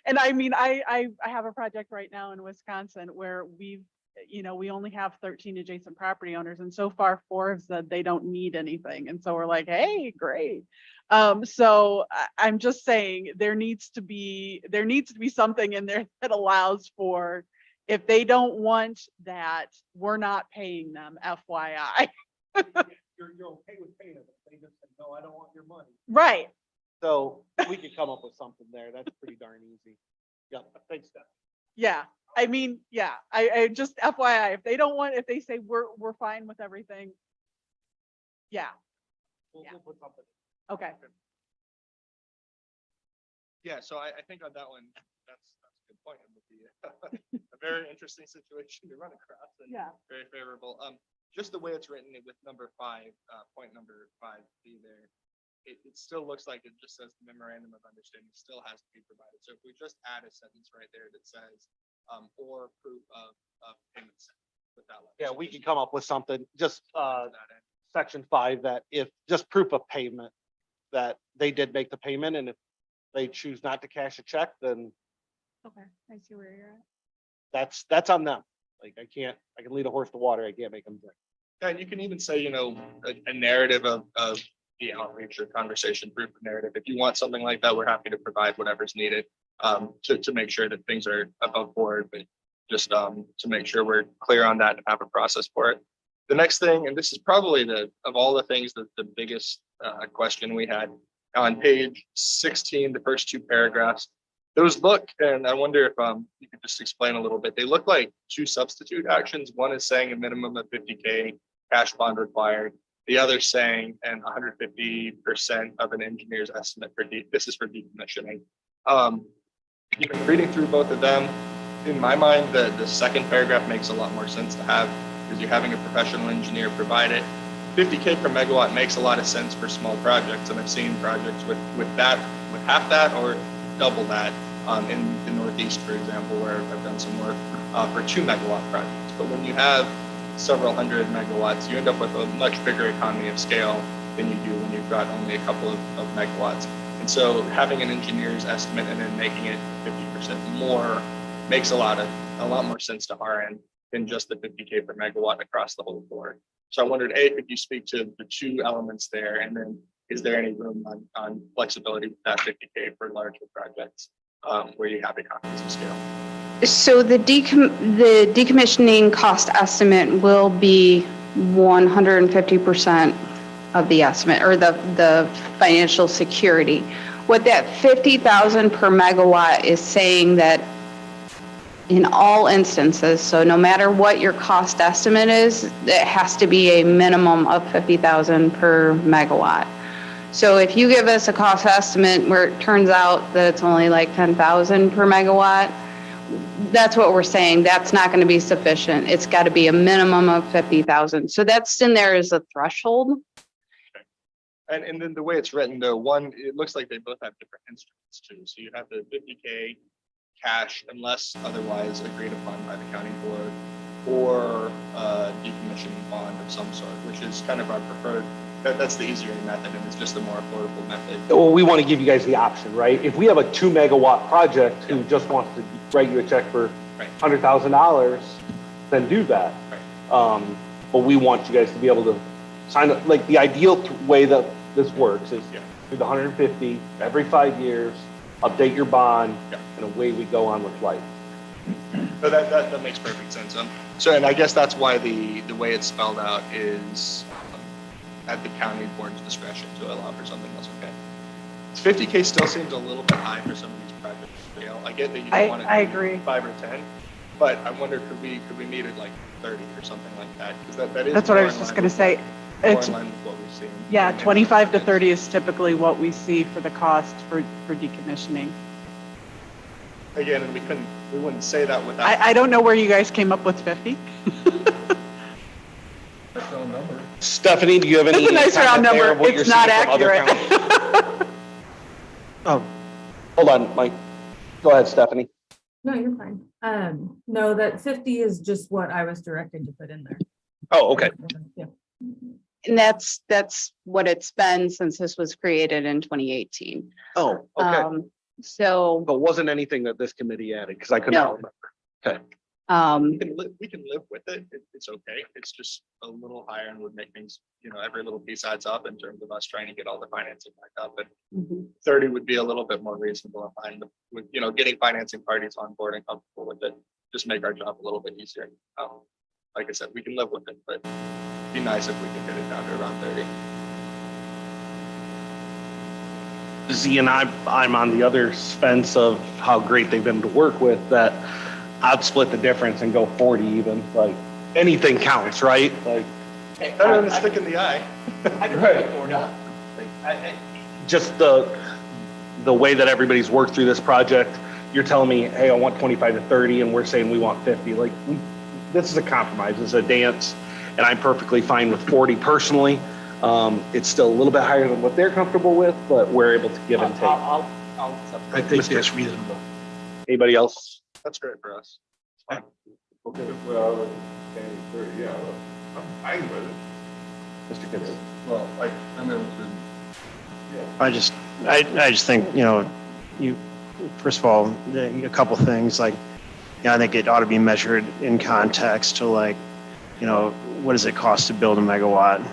And I mean, I have a project right now in Wisconsin where we only have 13 adjacent property owners, and so far 4 have said they don't need anything. And so we're like, hey, great. So I'm just saying there needs to be something in there that allows for, if they don't want that, we're not paying them, FYI. You're okay with paying it. They just said, no, I don't want your money. Right. So we could come up with something there. That's pretty darn easy. Yep, thanks, Steph. Yeah. I mean, yeah, I just FYI, if they don't want, if they say we're fine with everything. Yeah. We'll put something. Okay. Yeah, so I think on that one, that's a good point. It would be a very interesting situation to run across and Yeah. very favorable. Just the way it's written with number 5, point number 5B there, it still looks like it just says the memorandum of understanding still has to be provided. So if we just add a sentence right there that says, or proof of payment with that. Yeah, we can come up with something, just that end. section 5, that if just proof of payment, that they did make the payment, and if they choose not to cash a check, then Okay. I see where you're at. that's on them. Like I can lead a horse to water. I can't make them drink. Yeah, and you can even say, a narrative of the outreach or conversation proof narrative. If you want something like that, we're happy to provide whatever's needed to make sure that things are above board, but just to make sure we're clear on that and have a process for it. The next thing, and this is probably of all the things, the biggest question we had on page 16, the first 2 paragraphs. Those look, and I wonder if you could just explain a little bit. They look like 2 substitute actions. One is saying a minimum of 50K cash bond required. The other saying, and 150% of an engineer's estimate for this is for decommissioning. Reading through both of them, in my mind, the second paragraph makes a lot more sense to have, because you're having a professional engineer provide it. 50K per megawatt makes a lot of sense for small projects, and I've seen projects with half that or double that in the Northeast, for example, where I've done some work for 2 megawatt projects. But when you have several hundred megawatts, you end up with a much bigger economy of scale than you do when you've got only a couple of megawatts. And so having an engineer's estimate and then making it 50% more makes a lot more sense to our end than just the 50K per megawatt across the whole board. So I wondered, A, could you speak to the 2 elements there? And then is there any room on flexibility with that 50K for larger projects where you have economies of scale? so the decommissioning cost estimate will be 150% of the estimate, or the financial security. What that 50,000 per megawatt is saying that in all instances, so no matter what your cost estimate is, it has to be a minimum of 50,000 per megawatt. So if you give us a cost estimate where it turns out that it's only like 10,000 per megawatt, that's what we're saying. That's not going to be sufficient. It's got to be a minimum of 50,000. So that's in there as a threshold. And then the way it's written, though, one, it looks like they both have different instruments too. So you have the 50K cash unless otherwise agreed upon by the county board, or decommissioning bond of some sort, which is kind of our preferred. That's the easier method, and it's just a more affordable method. Well, we want to give you guys the option, right? If we have a 2 megawatt project who just wants to write you a check for $100,000, then do that. Right. But we want you guys to be able to sign up. Like the ideal way that this works is do the 150 every 5 years, update your bond, and away we go on with life. So that makes perfect sense. So, and I guess that's why the way it's spelled out is at the county board's discretion to allow for something else. Okay. 50K still seems a little bit high for some of these projects. I get that you don't want to I agree. 5 or 10, But I wonder, could we meet at like 30 or something like that? Because that is. That's what I more was in just line gonna with say. More It's, in line with what we've seen. yeah, in 25 to other 30 is typically what we see for the cost for decommissioning. Again, and we wouldn't say that without. I don't know where you guys came up with 50. That's no number. Stephanie, do you have any? It's a nice round comment there number. of what you're It's not seeing from other accurate. counties? Oh, hold on, Mike. Go ahead, Stephanie. No, you're fine. No, that 50 is just what I was directed to put in there. Oh, okay. Yeah. And that's what it's been since this was created in 2018. Oh, okay. So, But wasn't anything that this committee added, because I couldn't No. remember. We can live with it. It's okay. It's just a little higher and would make things, every little piece adds up in terms of us trying to get all the financing back up. But 30 would be a little bit more reasonable and fine with, getting financing parties on board and comfortable with it. Just make our job a little bit easier. Like I said, we can live with it, but it'd be nice if we could get it down to around 30. Z and I'm on the other fence of how great they've been to work with, that I'd split the difference and go 40 even, like anything counts, right? Like, Better than a stick in the eye. just the way that everybody's worked through this project, you're telling me, hey, I want 25 to 30 and we're saying we want 50. Like this is a compromise, it's a dance, and I'm perfectly fine with 40 personally. It's still a little bit higher than what they're comfortable with, but we're able to give and take. I'll I think that's reasonable. Anybody else? That's great for us. Okay, well, okay, 30, yeah, well, I'm fine with it. Mr. Kitson? Well, I mean, I just think, you, first of all, a couple things like, I think it ought to be measured in context to like, what does it cost to build a megawatt?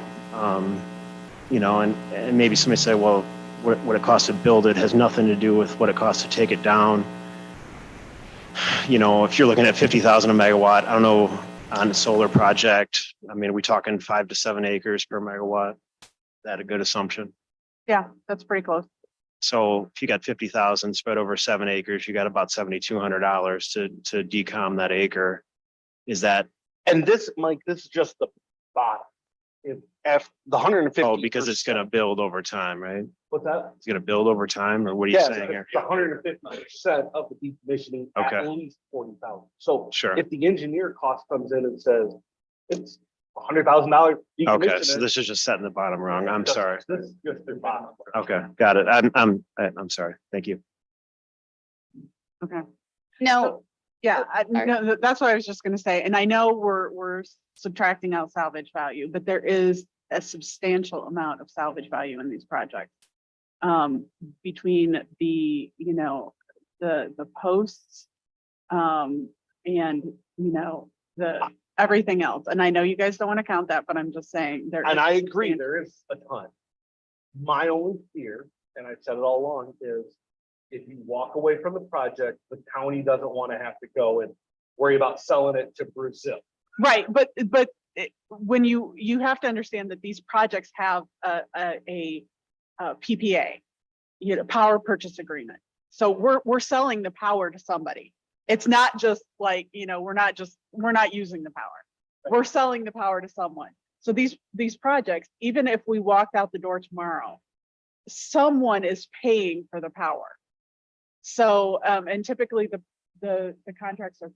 And maybe somebody say, well, what it costs to build it has nothing to do with what it costs to take it down. If you're looking at 50,000 a megawatt, I don't know, on a solar project, I mean, are we talking 5 to 7 acres per megawatt? Is that a good assumption? Yeah, that's pretty close. So if you got 50,000 spread over 7 acres, you got about $7,200 to decom that acre. Is that? And this, Mike, this is just the bottom. If the 150. Oh, because it's going to build over time, right? What's that? It's going to build over time, or what are you Yes, saying here? the 150% of the decommissioning at Okay. least 40,000. So Sure. if the engineer cost comes in and says it's $100,000 decommission. Okay, so this is just setting the bottom wrong. I'm sorry. This is just the bottom. Okay, got it. I'm sorry. Thank you. Okay. no, Yeah, Sorry. no, that's what I was just gonna say. And I know we're subtracting out salvage value, but there is a substantial amount of salvage value in these projects. Between the, the posts, and, the everything else. And I know you guys don't want to count that, but I'm just saying there. And is I agree, substantial- there is a ton. My only fear, and I've said it all along, is if you walk away from the project, the county doesn't want to have to go and worry about selling it to Brazil. Right, but when you have to understand that these projects have a PPA, power purchase agreement. So we're selling the power to somebody. It's not just like, we're not using the power. We're selling the power to someone. So these projects, even if we walked out the door tomorrow, someone is paying for the power. So, and typically the contracts are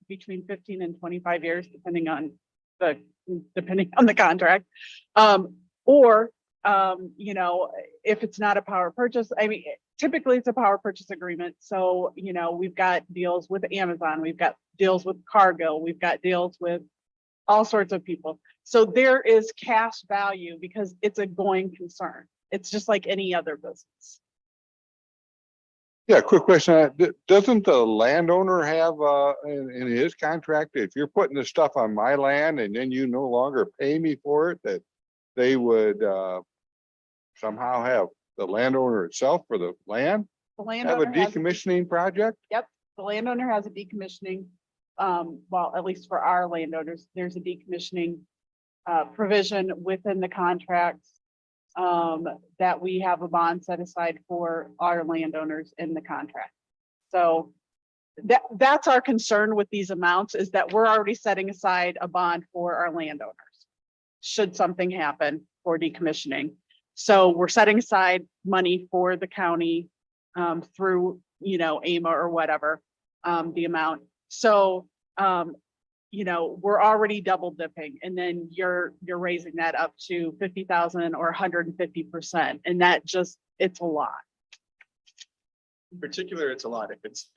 between 15 and 25 years, depending on the contract. Or, if it's not a power purchase, I mean, typically it's a power purchase agreement. So, we've got deals with Amazon, we've got deals with Cargill, we've got deals with all sorts of people. So there is cash value because it's a going concern. It's just like any other business. Yeah, quick question. Doesn't the landowner have, in his contract, if you're putting this stuff on my land and then you no longer pay me for it, that they would, somehow have the landowner itself for the land The have a landowner has, decommissioning project? yep, the landowner has a decommissioning, well, at least for our landowners, there's a decommissioning provision within the contracts that we have a bond set aside for our landowners in the contract. So that's our concern with these amounts, is that we're already setting aside a bond for our landowners should something happen for decommissioning. So we're setting aside money for the county through, AMA or whatever, the amount. So, we're already double dipping, and then you're raising that up to 50,000 or 150%. And that just, it's a lot. In particular, it's a lot if it's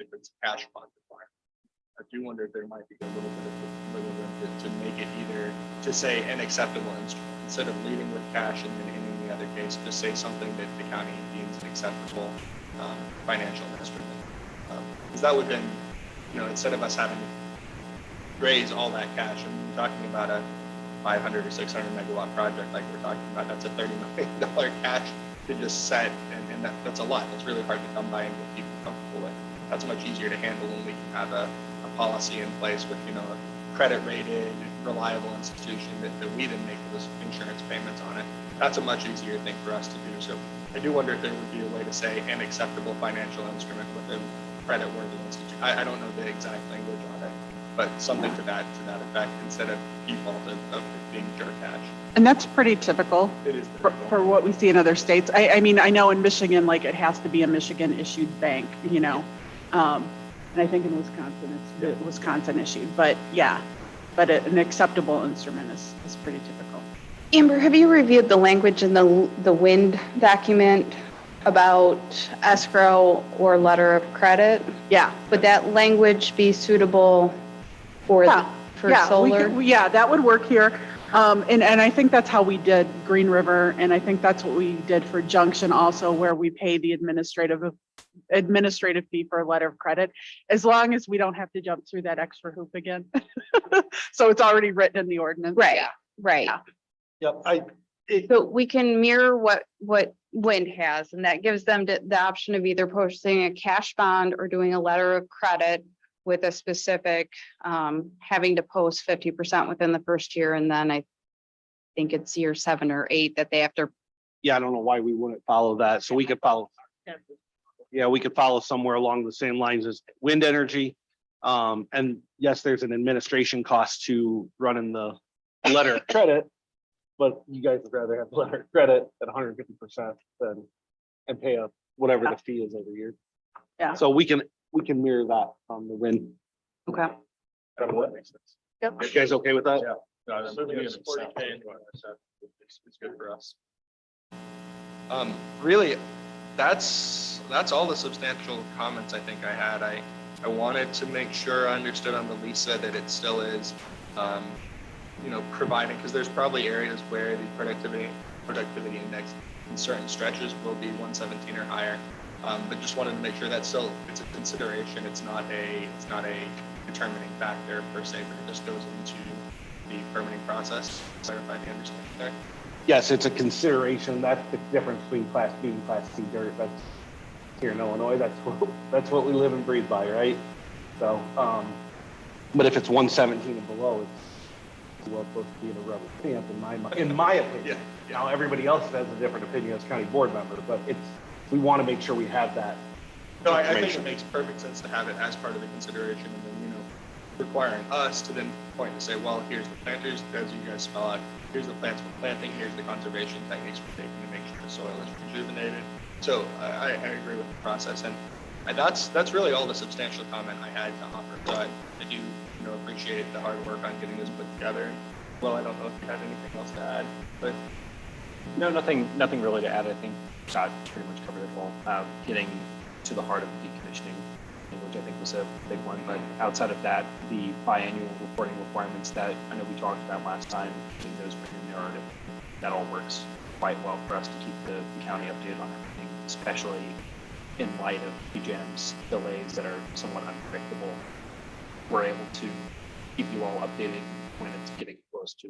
cash bond required. I do wonder if there might be a little bit of wiggle room to make it either to say an acceptable instrument instead of leading with cash and then in the other case, just say something that the county deems an acceptable financial instrument. Because that would then, instead of us having to raise all that cash, and we're talking about a 500 or 600 megawatt project like we're talking about, that's a $30 million cash to just set, and that's a lot. That's really hard to come by and get people comfortable with. That's much easier to handle when we can have a policy in place with, a credit rated, reliable institution that we then make those insurance payments on it. That's a much easier thing for us to do. So I do wonder if there would be a way to say an acceptable financial instrument with a credit worthy institution. I don't know the exact language on it, but something to that effect instead of default of it being pure cash. And that's pretty typical It is for what we see in other states. I mean, I know in Michigan, like it has to be a Michigan issued bank, and I think in Wisconsin, it's Wisconsin issued, but yeah, but an acceptable instrument is pretty typical. Amber, have you reviewed the language in the wind document about escrow or letter of credit? Yeah. Would that language be suitable for solar? That would work here. And I think that's how we did Green River. And I think that's what we did for Junction also, where we pay the administrative fee for a letter of credit, as long as we don't have to jump through that extra hoop again. So it's already written in the ordinance. Right, Yeah. right. Yeah. Yep. So we can mirror what wind has, and that gives them the option of either posting a cash bond or doing a letter of credit with a specific, having to post 50% within the first year. And then I think it's year 7 or 8 that they have to. Yeah, I don't know why we wouldn't follow that. So we could follow. Yeah, we could follow somewhere along the same lines as wind energy. And yes, there's an administration cost to running the letter of credit, but you guys would rather have the letter of credit at 150% than and pay up whatever the fee is every year. Yeah. So we can mirror that on the wind. Okay. That makes sense. Yep. You guys okay with that? Yeah. Assuming it's 40K, it's good for us. Really, that's all the substantial comments I think I had. I wanted to make sure I understood on the Lisa that it still is, providing, because there's probably areas where the productivity index in certain stretches will be 117 or higher. But just wanted to make sure that still it's a consideration. It's not a determining factor per se, but it just goes into the permitting process. Clarify the understanding there. Yes, it's a consideration. That's the difference between Class B and Class C dirt. That's here in Illinois. That's what we live and breathe by, right? So, but if it's 117 and below, it's well supposed to be in a rubber stamp in my opinion. Yeah. Now everybody else has a different opinion as county board member, but we want to make sure we have that. No, I think it makes perfect sense to have it as part of the consideration, and then requiring us to then point to say, well, here's the planters, as you guys spell out, here's the plants for planting, here's the conservation techniques we're taking to make sure the soil is rejuvenated. So I agree with the process, and that's really all the substantial comment I had to offer. So I do appreciate the hard work on getting this put together. Well, I don't know if you had anything else to add, but no, nothing really to add. I think Scott pretty much covered it all. Getting to the heart of decommissioning, which I think was a big one. But outside of that, the biannual reporting requirements that I know we talked about last time, getting those written in the narrative, that all works quite well for us to keep the county updated on everything, especially in light of PJM's delays that are somewhat unpredictable. We're able to keep you all updated when it's getting close to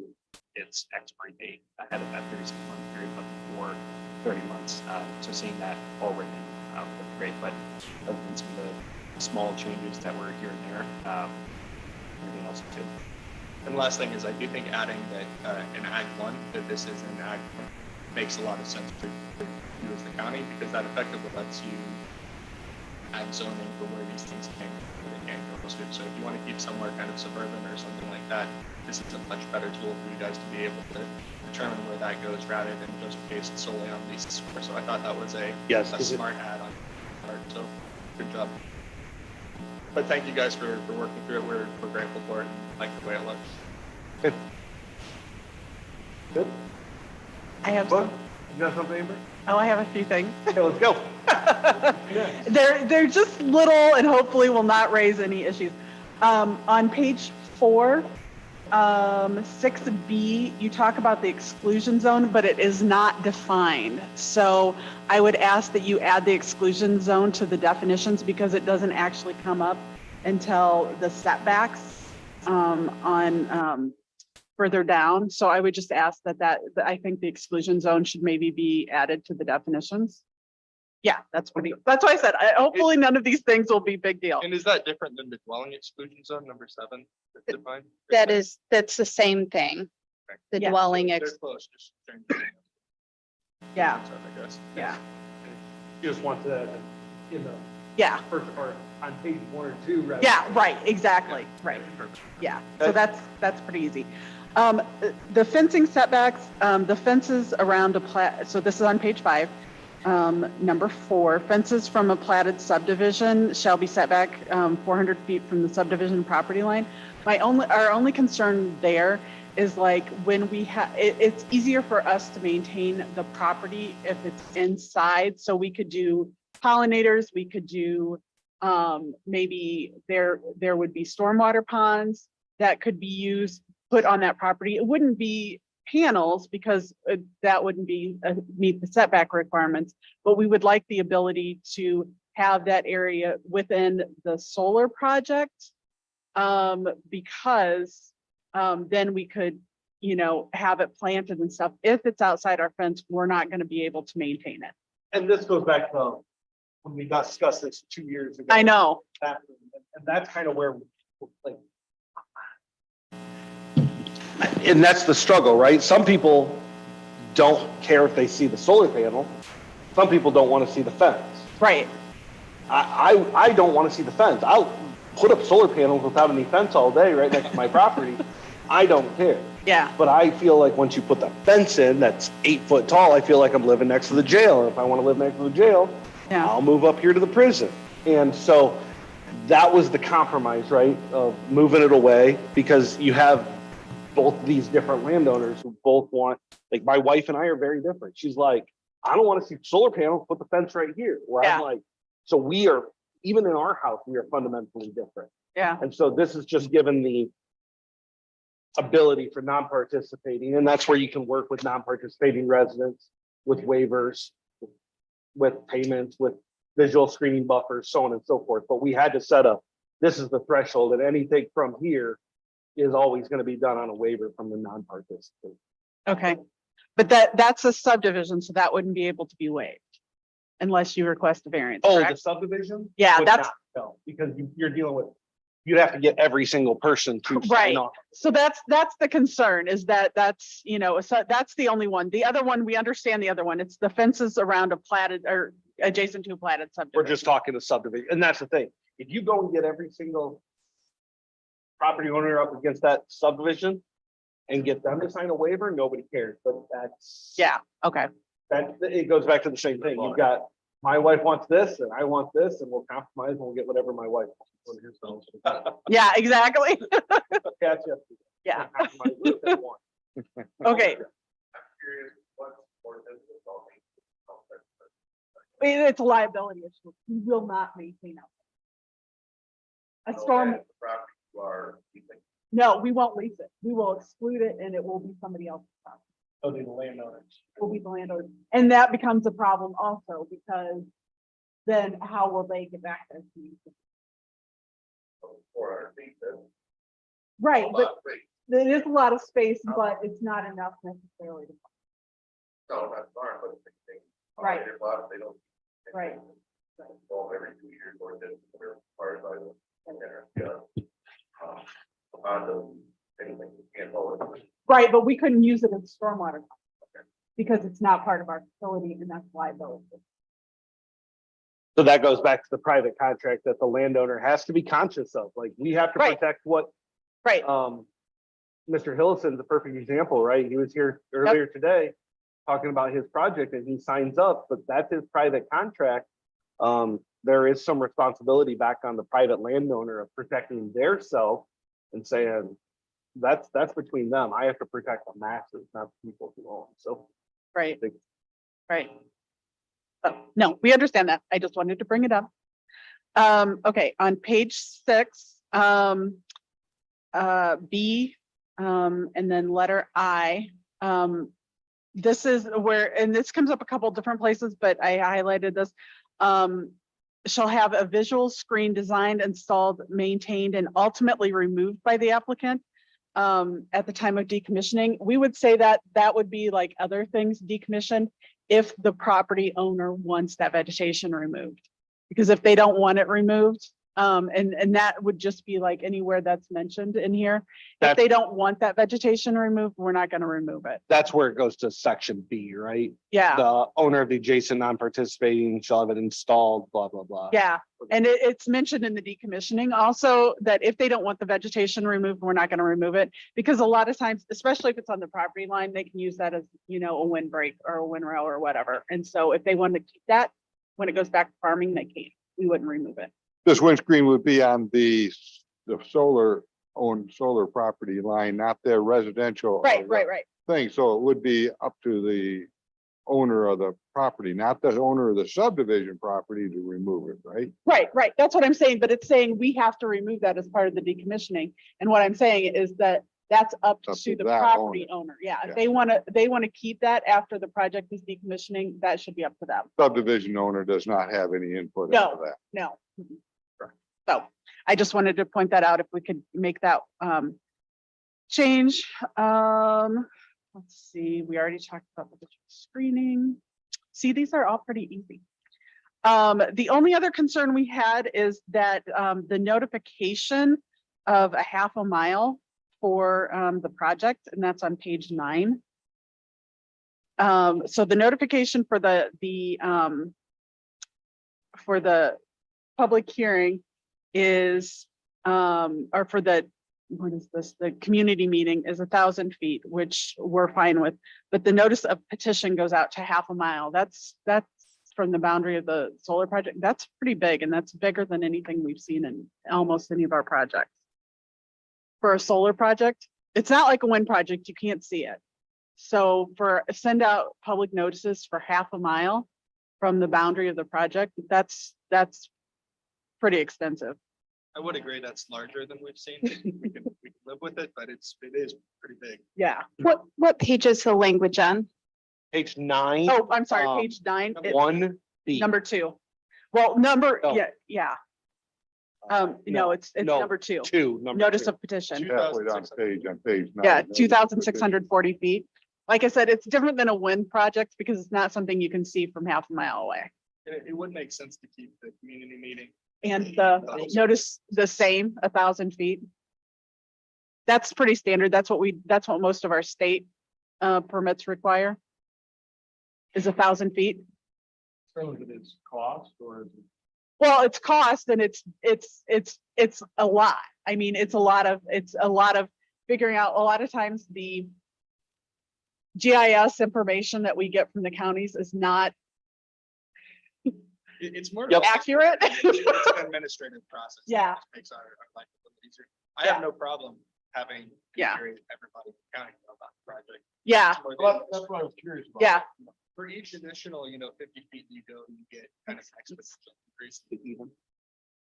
its expiry date ahead of that 36-month period, but before 30 months. So seeing that all written in would be great. But other than some of the small changes that were here and there, everything else is good. And the last thing is, I do think adding that in Ag 1, that this is an Ag 1, makes a lot of sense for you as the county, because that effectively lets you have zoning for where these things can go. So if you want to keep somewhere kind of suburban or something like that, this is a much better tool for you guys to be able to determine where that goes rather than just based solely on leases. So I thought that was a Yes. smart add on part. So good job. But thank you guys for working through it. We're grateful for it and like the way it looks. Good. Good. I have Well, some, you got something, Amber? I have a few things. Okay, let's go. They're just little and hopefully will not raise any issues. On page 4, 6B, you talk about the exclusion zone, but it is not defined. So I would ask that you add the exclusion zone to the definitions because it doesn't actually come up until the setbacks on further down. So I would just ask that I think the exclusion zone should maybe be added to the definitions. Yeah, that's why I said, hopefully none of these things will be big deal. And is that different than the dwelling exclusion zone number 7 that's defined? That's the same thing. The Yeah. dwelling They're ex, close, just change Yeah, I guess. yeah, You just want to, in the yeah, first part, on page 1 or 2, right? yeah, right, exactly, right. Yeah, so that's pretty easy. The fencing setbacks, the fences around so this is on page 5. Number 4, fences from a platted subdivision shall be set back 400 feet from the subdivision property line. Our only concern there is like when we have, it's easier for us to maintain the property if it's inside. So we could do pollinators, we could do maybe there would be stormwater ponds that could be used, put on that property. It wouldn't be panels because that wouldn't be meet the setback requirements, but we would like the ability to have that area within the solar project because then we could, have it planted and stuff. If it's outside our fence, we're not going to be able to maintain it. And this goes back to when we discussed this 2 years ago. I know. And that's kind of where, like, and that's the struggle, right? Some people don't care if they see the solar panel. Some people don't want to see the fence. Right. I don't want to see the fence. I'll put up solar panels without any fence all day right next to my property. I don't care. Yeah. But I feel like once you put the fence in that's 8 foot tall, I feel like I'm living next to the jail. And if I want to live next to the jail, Yeah. I'll move up here to the prison. And so that was the compromise, right? Of moving it away because you have both these different landowners who both want, like my wife and I are very different. She's like, I don't want to see solar panels, put the fence right here. Where I'm like, so we are, even in our house, we are fundamentally different. Yeah. And so this is just given the ability for non-participating. And that's where you can work with non-participating residents, with waivers, with payments, with visual screening buffers, so on and so forth. But we had to set up, this is the threshold, and anything from here is always going to be done on a waiver from the non-participant. Okay. But that's a subdivision, so that wouldn't be able to be waived unless you request a variance. Oh, correct? the subdivision? Yeah, Would that's not, no, because you're dealing with, you'd have to get every single person to right. sign off. So that's the concern is that's, so that's the only one. The other one, we understand the other one. It's the fences around a platted or adjacent to a platted We're subdivision. just talking the subdivision. And that's the thing. If you go and get every single property owner up against that subdivision and get them to sign a waiver, nobody cares. But that's, Yeah. Okay. that it goes back to the same thing. You've got, my wife wants this and I want this, and we'll compromise and we'll get whatever my wife wants. Yeah, exactly. Gotcha. Yeah. Compromise with what they want. Okay. It's a liability issue. We will not maintain it. A storm. No, we won't lease it. We will exclude it and it will be somebody else's property. Oh, the landowners. Will be the landowner. And that becomes a problem also because then how will they get back their fees? Right, but there is a lot of space, but it's not enough necessarily. Right. Right. Right, but we couldn't use it as stormwater because it's not part of our facility and that's liability. So that goes back to the private contract that the landowner has to be conscious of. Like, we have to Right. protect what, Right, Mr. Hillison's a perfect example, right? He was here earlier today talking about his project and he signs up, but that's his private contract. There is some responsibility back on the private landowner of protecting their self and saying, that's between them. I have to protect the masses, not the people who own. So right, right. Oh, no, we understand that. I just wanted to bring it up. Okay, on page 6, B, and then letter I, this is where, and this comes up a couple different places, but I highlighted this. Shall have a visual screen designed, installed, maintained, and ultimately removed by the applicant at the time of decommissioning. We would say that that would be like other things decommissioned if the property owner wants that vegetation removed. Because if they don't want it removed, and that would just be like anywhere that's mentioned in here. If they don't want that vegetation removed, we're not going to remove it. that's where it goes to section B, right? Yeah, The owner of the adjacent non-participating shall have it installed, blah, blah, blah. yeah. And it's mentioned in the decommissioning also that if they don't want the vegetation removed, we're not going to remove it. Because a lot of times, especially if it's on the property line, they can use that as, you know, a windbreak or a windrow or whatever. And so if they want to keep that, when it goes back to farming, they can't. We wouldn't remove it. This windscreen would be on the solar property line, not their residential. Right. Thing, so it would be up to the owner of the property, not the owner of the subdivision property to remove it, right? Right. That's what I'm saying, but it's saying we have to remove that as part of the decommissioning. And what I'm saying is that that's up Up to to the that property owner. Yeah, if they want to keep that after the project is decommissioning, that should be up to them. Subdivision owner does not have any input No. into that. No. So I just wanted to point that out if we could make that change. Let's see, we already talked about the visual screening. See, these are all pretty easy. The only other concern we had is that the notification of a half a mile for the project, and that's on page 9. So the notification for the public hearing is, or for the, what is this, the community meeting is 1,000 feet, which we're fine with. But the notice of petition goes out to half a mile. That's from the boundary of the solar project. That's pretty big, and that's bigger than anything we've seen in almost any of our projects. For a solar project, it's not like a wind project, you can't see it. So send out public notices for half a mile from the boundary of the project, that's pretty extensive. I would agree that's larger than we've seen. We can live with it, but it is pretty big. Yeah. What page is the language on? Page 9. Oh, I'm sorry, page 9. It's 1B. number 2. Well, No. yeah. No, No, it's no, number 2. Number Notice 2. of petition. Halfway down on page 9. Yeah, 2,640 feet. Like I said, it's different than a wind project because it's not something you can see from half a mile away. It would make sense to keep the community meeting. And the notice the same, 1,000 feet. That's pretty standard. That's what most of our state permits require. Is 1,000 feet. So is it its cost or is it? Well, it's cost and it's a lot. I mean, it's a lot of figuring out. A lot of times the GIS information that we get from the counties is not It's more accurate. It's an administrative process. Yeah. It makes our life a little easier. I have no problem having everybody in the county know about the project. Yeah. Well, that's what I was curious about. Yeah. For each additional, 50 feet you go, you get kind of exponential increase.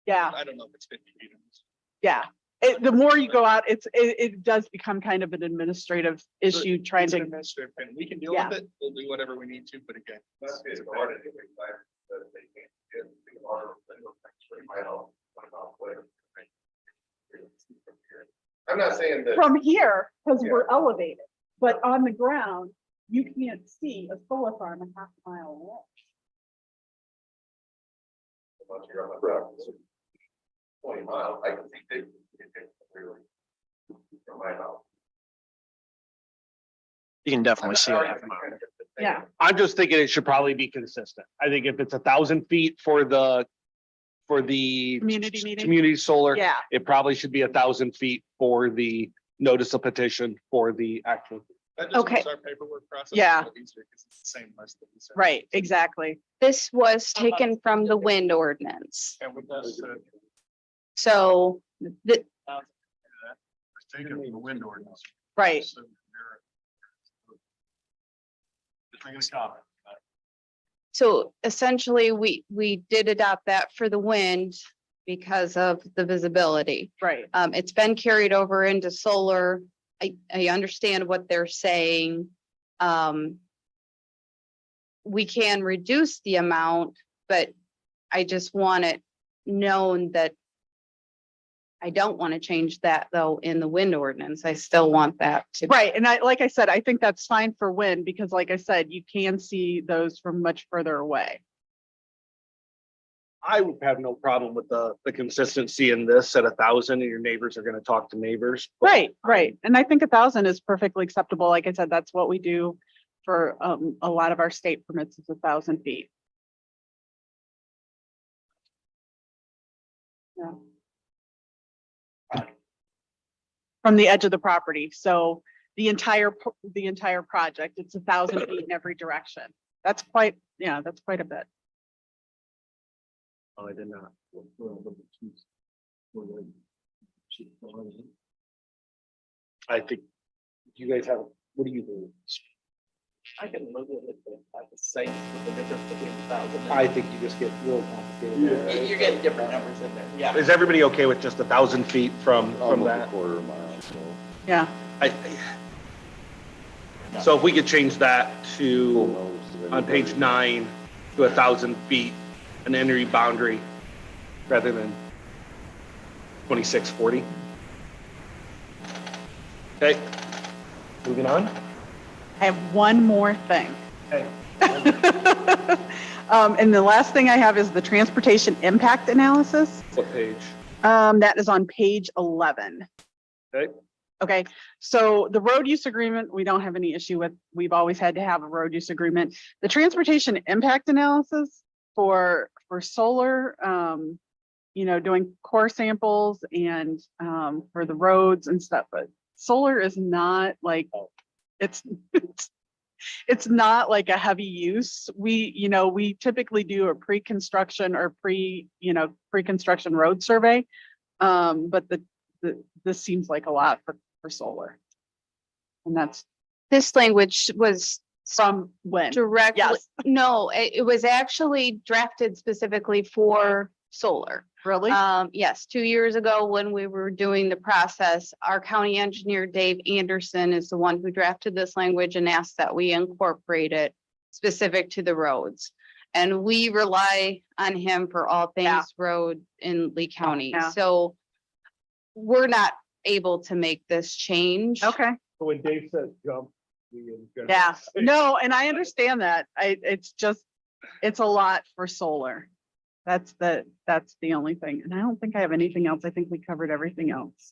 Yeah. I don't know if it's 50 feet. Yeah. The more you go out, it does become kind of an administrative issue trying It's an to. administrative thing. We can deal Yeah. with it. We'll do whatever we need to, but again. I'm not saying that. From here, because we're elevated, but on the ground, you can't see a solar farm a half a mile away. You're on the road. 20 miles, I can see it really from my house. You can definitely see it. Yeah, I'm just thinking it should probably be consistent. I think if it's 1,000 feet for the community meeting. community solar, Yeah, it probably should be 1,000 feet for the notice of petition for the actual. That just Okay. makes our paperwork process. Yeah. a little easier 'cause it's the same list that we send. right, exactly. This was taken from the wind ordinance. And with us, So the, taken from the wind ordinance. Right. So, just making a comment. so essentially, we did adopt that for the wind because of the visibility. Right. It's been carried over into solar. I understand what they're saying. We can reduce the amount, but I just want it known that I don't want to change that though in the wind ordinance. I still want that to. Right. And like I said, I think that's fine for wind because like I said, you can see those from much further away. I would have no problem with the consistency in this at 1,000 and your neighbors are gonna talk to neighbors. but Right, right. And I think 1,000 is perfectly acceptable. Like I said, that's what we do for a lot of our state permits is 1,000 feet. Yeah. From the edge of the property. So the entire project, it's 1,000 feet in every direction. That's quite, yeah, that's quite a bit. Oh, I did not. I think you guys have, what do you do? I can look at it, but I can say what the difference between 1,000 and. I think you just get real complicated. there, right? You're getting different numbers in there, yeah. Is everybody okay with just 1,000 feet from Almost a that? quarter mile, so. Yeah. So if we could change that Full to, notice of on page anybody. 9, to 1,000 feet, an entry boundary, rather than 2640. Okay, moving on. I have one more thing. Okay. And the last thing I have is the transportation impact analysis. What page? That is on page 11. Okay. Okay, so the road use agreement, we don't have any issue with. We've always had to have a road use agreement. The transportation impact analysis for solar, doing core samples and for the roads and stuff, but solar is not like, it's not like a heavy use. We typically do a pre-construction or pre-construction road survey. But this seems like a lot for solar. And that's This language was from when? directly, Yes. no, it was actually drafted specifically for solar. Really? Yes, 2 years ago when we were doing the process, our county engineer, Dave Anderson, is the one who drafted this language and asked that we incorporate it specific to the roads. And we rely on him for all things Yeah. road in Lee County. Yeah. So we're not able to make this change. Okay, So when Dave says jump. yeah, no, and I understand that. It's a lot for solar. That's the only thing. And I don't think I have anything else. I think we covered everything else.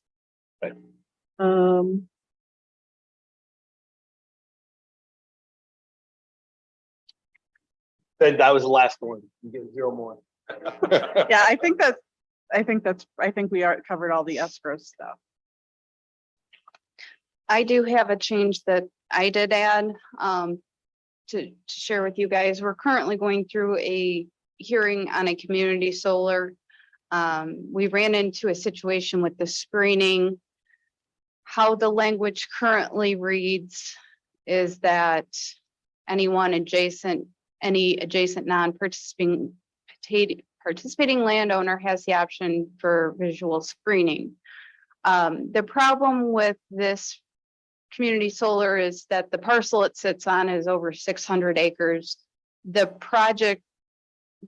Right. Then that was the last one. You get 0 more. Yeah, I think we are covered all the escrow stuff. I do have a change that I did add to share with you guys. We're currently going through a hearing on a community solar. We ran into a situation with the screening. How the language currently reads is that any adjacent non-participating landowner has the option for visual screening. The problem with this community solar is that the parcel it sits on is over 600 acres. The project,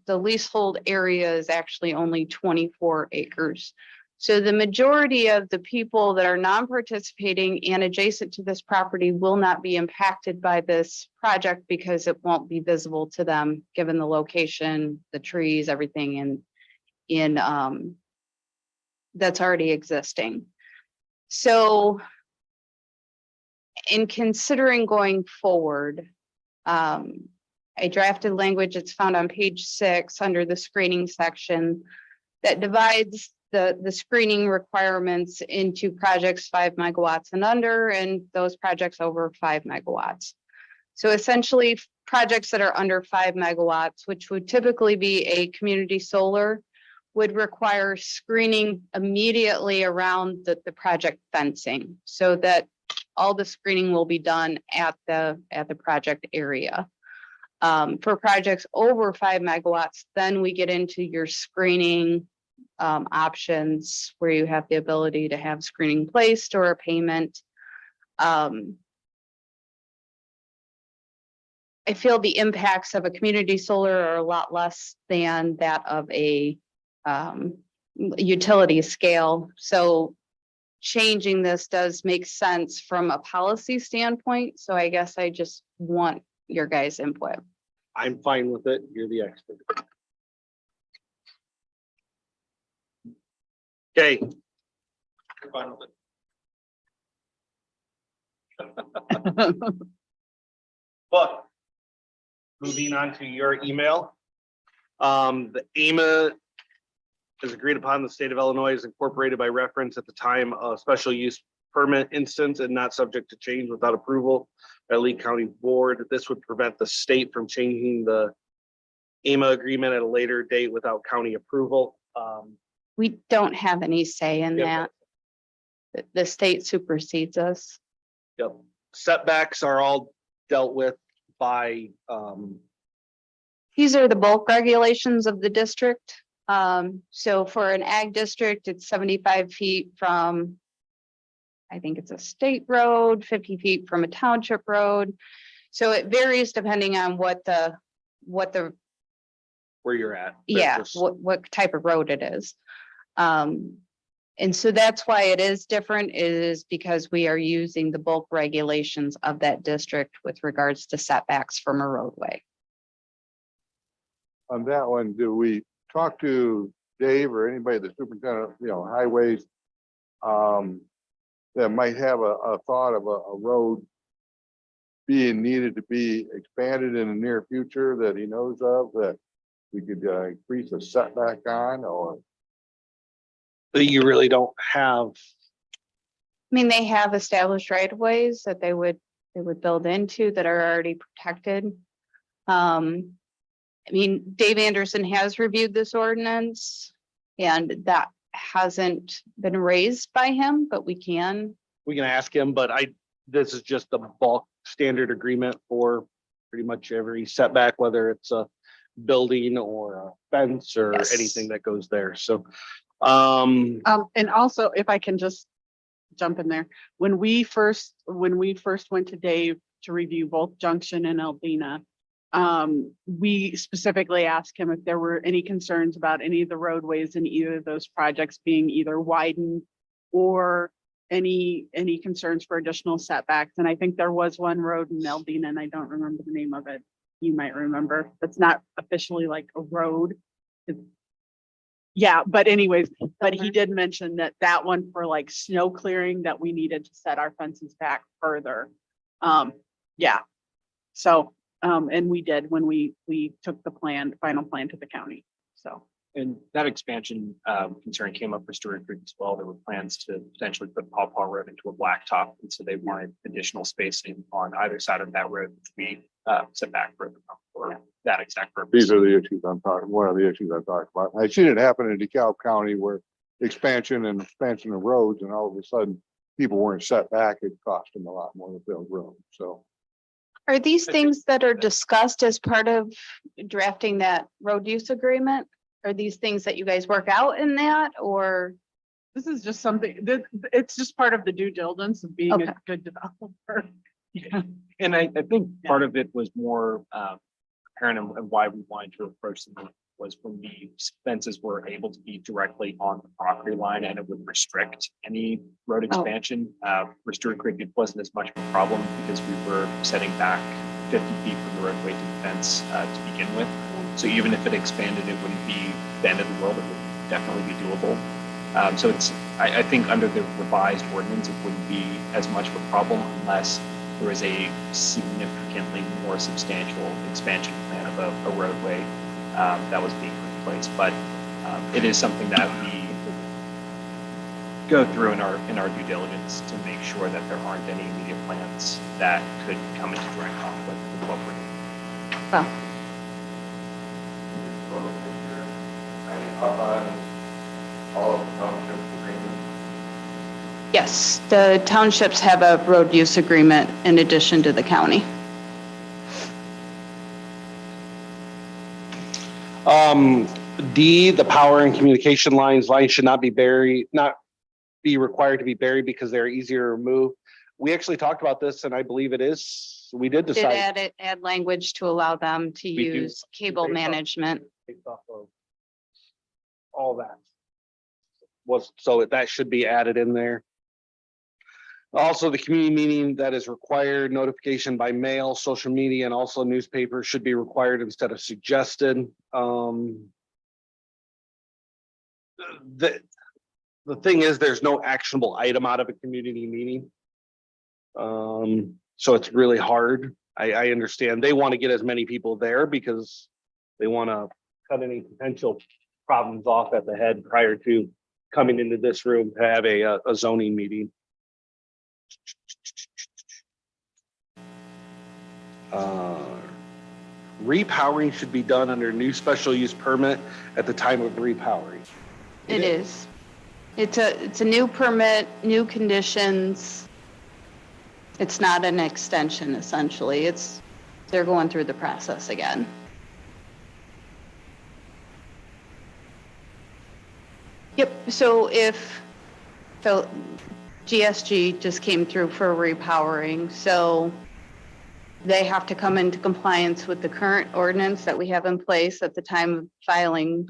the leasehold area is actually only 24 acres. So the majority of the people that are non-participating and adjacent to this property will not be impacted by this project because it won't be visible to them, given the location, the trees, everything in that's already existing. So in considering going forward, I drafted language, it's found on page 6 under the screening section that divides the screening requirements into projects 5 megawatts and under, and those projects over 5 megawatts. So essentially, projects that are under 5 megawatts, which would typically be a community solar, would require screening immediately around the project fencing, so that all the screening will be done at the project area. For projects over 5 megawatts, then we get into your screening options where you have the ability to have screening placed or a payment. I feel the impacts of a community solar are a lot less than that of a utility scale. So changing this does make sense from a policy standpoint. So I guess I just want your guys' input. I'm fine with it. You're the expert. Okay, You're fine with it. but moving on to your email. The AMA is agreed upon. The state of Illinois is incorporated by reference at the time of special use permit instance and not subject to change without approval by Lee County Board. This would prevent the state from changing the AMA agreement at a later date without county approval. We don't have any say in Yeah. that. The state supersedes us. Yep. Setbacks are all dealt with by, These are the bulk regulations of the district. So for an ag district, it's 75 feet from, I think it's a state road, 50 feet from a township road. So it varies depending on what the, where you're at. yeah, There's- what type of road it is. And so that's why it is different, is because we are using the bulk regulations of that district with regards to setbacks from a roadway. On that one, do we talk to Dave or anybody, the superintendent, highways? That might have a thought of a road being needed to be expanded in the near future that he knows of, that we could increase the setback on, or? That you really don't have. I mean, they have established right of ways that they would build into that are already protected. I mean, Dave Anderson has reviewed this ordinance and that hasn't been raised by him, but we can. We can ask him, but this is just the bulk standard agreement for pretty much every setback, whether it's a building or a fence or Yes. anything that goes there. So, And also, if I can just jump in there, when we first went to Dave to review both Junction and Eldina, we specifically asked him if there were any concerns about any of the roadways in either of those projects being either widened or any concerns for additional setbacks. And I think there was one road in Eldina, and I don't remember the name of it. You might remember. It's not officially like a road. Yeah, but anyways, but he did mention that one for like snow clearing, that we needed to set our fences back further. Yeah. So, and we did when we took the final plan to the county. So. And that expansion concern came up for Stewart Creek as well. There were plans to potentially put Paw Paw Road into a blacktop. And so they wanted additional spacing on either side of that road, which we set back for that exact purpose. These are the issues I'm talking, one of the issues I'm talking about. I've seen it happen in DeKalb County where expansion of roads, and all of a sudden people weren't set back. It cost them a lot more to build roads. So. Are these things that are discussed as part of drafting that road use agreement? Are these things that you guys work out in that, or? This is just something that it's just part of the due diligence of being Okay. a good developer. Yeah. And I think part of it was more apparent and why we wanted to approach them was when the fences were able to be directly on the property line and it would restrict any road expansion. For Stewart Creek, it wasn't as much of a problem because we were setting back 50 feet from the roadway to the fence to begin with. So even if it expanded, it wouldn't be the end of the world. It would definitely be doable. So I think under the revised ordinance, it wouldn't be as much of a problem unless there was a significantly more substantial expansion plan of a roadway that was being put in place. But it is something that we go through in our due diligence to make sure that there aren't any immediate plans that could come into direct conflict with what we're doing. Well, yes, the townships have a road use agreement in addition to the county. D, the power and communication lines should not be be required to be buried because they're easier to remove. We actually talked about this and I believe we did Did decide. add language to allow them to We do. use cable Based off- management. based off of all that. So that should be added in there. Also, the community meeting that is required, notification by mail, social media, and also newspaper should be required instead of suggested. The thing is, there's no actionable item out of a community meeting. So it's really hard. I understand they want to get as many people there because they want to cut any potential problems off at the head prior to coming into this room to have a zoning meeting. Repowering should be done under new special use permit at the time of repowering. It is. It's a new permit, new conditions. It's not an extension, essentially. They're going through the process again. Yep, so GSG just came through for repowering, so they have to come into compliance with the current ordinance that we have in place at the time of filing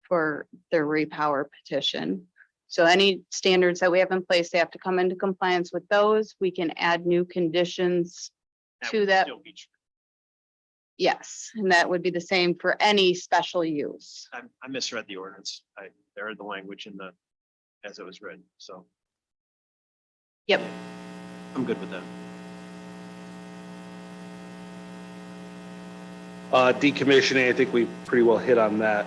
for their repower petition. So any standards that we have in place, they have to come into compliance with those. We can add new conditions to that. Yes, and that would be the same for any special use. I misread the ordinance. I read the language as it was written, so Yep. I'm good with that. Decommissioning, I think we pretty well hit on that.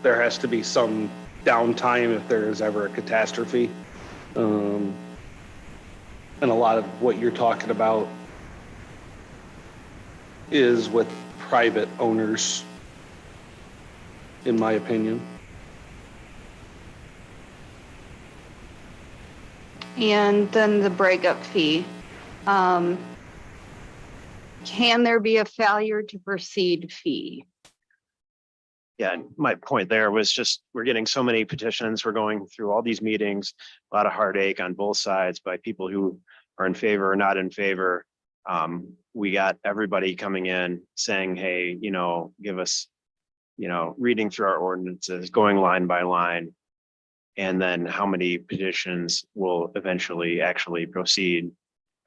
There has to be some downtime if there is ever a catastrophe. And a lot of what you're talking about is with private owners, in my opinion. And then the breakup fee. Can there be a failure to proceed fee? Yeah, and my point there was just, we're getting so many petitions, we're going through all these meetings, a lot of heartache on both sides by people who are in favor or not in favor. We got everybody coming in saying, hey, give us, reading through our ordinances, going line by line. And then how many petitions will eventually actually proceed.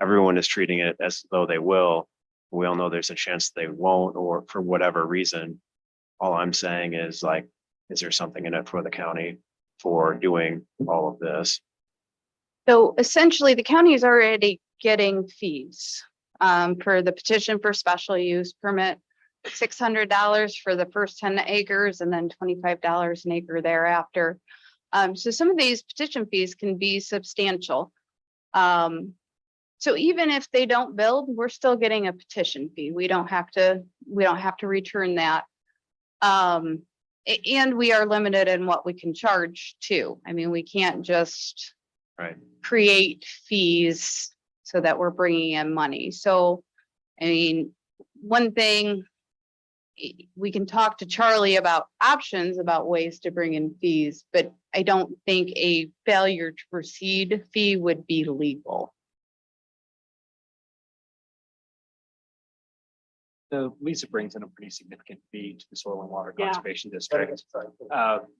Everyone is treating it as though they will. We all know there's a chance they won't, or for whatever reason. All I'm saying is is there something in it for the county for doing all of this? So essentially, the county is already getting fees for the petition for special use permit, $600 for the first 10 acres and then $25 an acre thereafter. So some of these petition fees can be substantial. So even if they don't build, we're still getting a petition fee. We don't have to return that. And we are limited in what we can charge too. I mean, we can't just create fees so that we're bringing in money. So, I mean, one thing, we can talk to Charlie about options, about ways to bring in fees, but I don't think a failure to proceed fee would be legal. The Lisa brings in a pretty significant fee to the Soil and Water Yeah. Conservation District.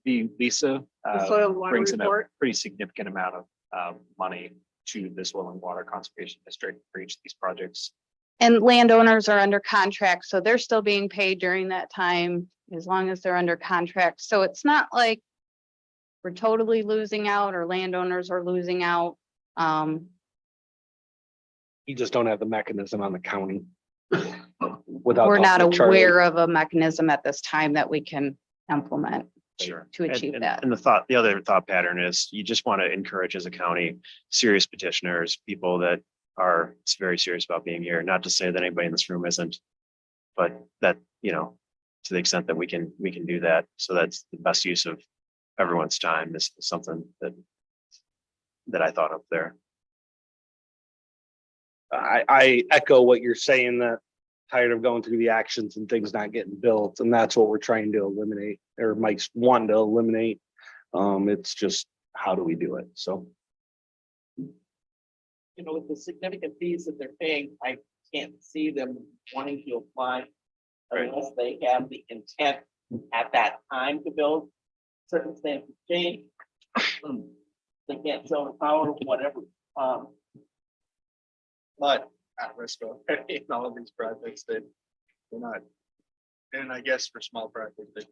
The Lisa The soil and water brings in a report. pretty significant amount of money to the Soil and Water Conservation District for each of these projects. And landowners are under contract, so they're still being paid during that time, as long as they're under contract. So it's not like we're totally losing out or landowners are losing out. You just don't have the mechanism on the county. Without We're not talking to Charlie. aware of a mechanism at this time that we can implement Sure. to achieve that. And the other thought pattern is you just want to encourage as a county, serious petitioners, people that are very serious about being here, not to say that anybody in this room isn't. But that, to the extent that we can do that. So that's the best use of everyone's time is something that I thought of there. I echo what you're saying, that tired of going through the actions and things not getting built. And that's what we're trying to eliminate, or Mike's wanting to eliminate. It's just, how do we do it? So. With the significant fees that they're paying, I can't see them wanting to apply unless they have the intent at that time to build. Circumstances change. They can't show the power, whatever. But at risk of in all of these projects that they're not. And I guess for small projects, they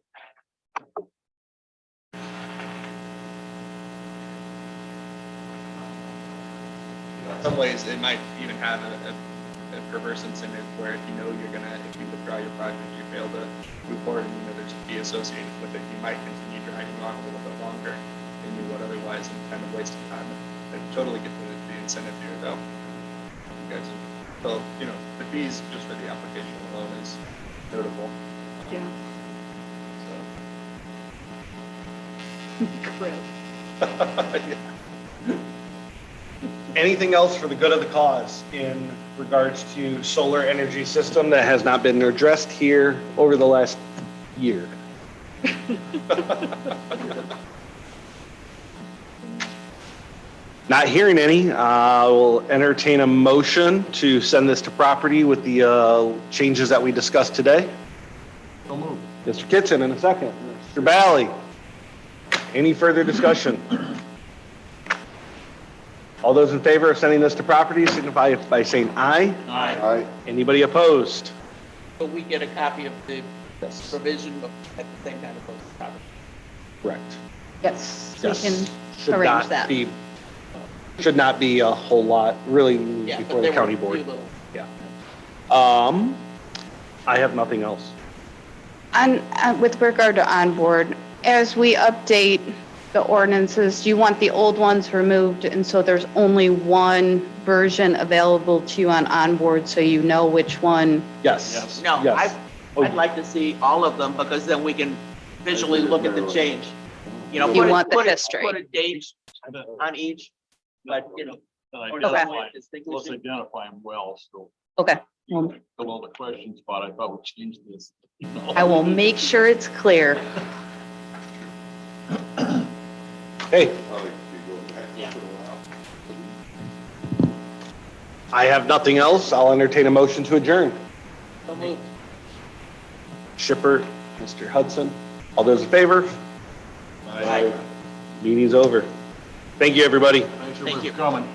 in some ways, it might even have a perverse incentive where if if you withdraw your project, you fail to move forward, and there's a fee associated with it, you might continue dragging on a little bit longer than you would otherwise, and kind of wasting time. I totally get the incentive here, though. You guys, so the fees just for the application alone is notable. Yeah. Yeah. Anything else for the good of the cause in regards to solar energy system that has not been addressed here over the last year? Not hearing any, we'll entertain a motion to send this to property with the changes that we discussed today. Mr. Kitchen in a second. Mr. Bally. Any further discussion? All those in favor of sending this to property signify by saying aye. Aye. Anybody opposed? But we get a copy of the provision, but at the same time, it goes to property. Correct. Yes, we Yes. can Should arrange not that. be, should not be a whole lot, really, Yeah, before but the there were county a few board. little. I have nothing else. With regard to onboard, as we update the ordinances, do you want the old ones removed? And so there's only one version available to you on onboard, so you know which one. Yes. No, Yes. I'd like to see all of them, because then we can visually look at the change. You put it- want the put it- history. Put a date on each, but or Okay. distinguish Let's it. identify them well, so. Okay. Well, Below the question spot, I thought we changed this. I will make sure it's clear. Hey, I have nothing else. I'll entertain a motion to adjourn. So moved. Shipper, Mr. Hudson, all those in favor? Aye. Meeting's over. Thank you, everybody. Thanks Thank you. for coming.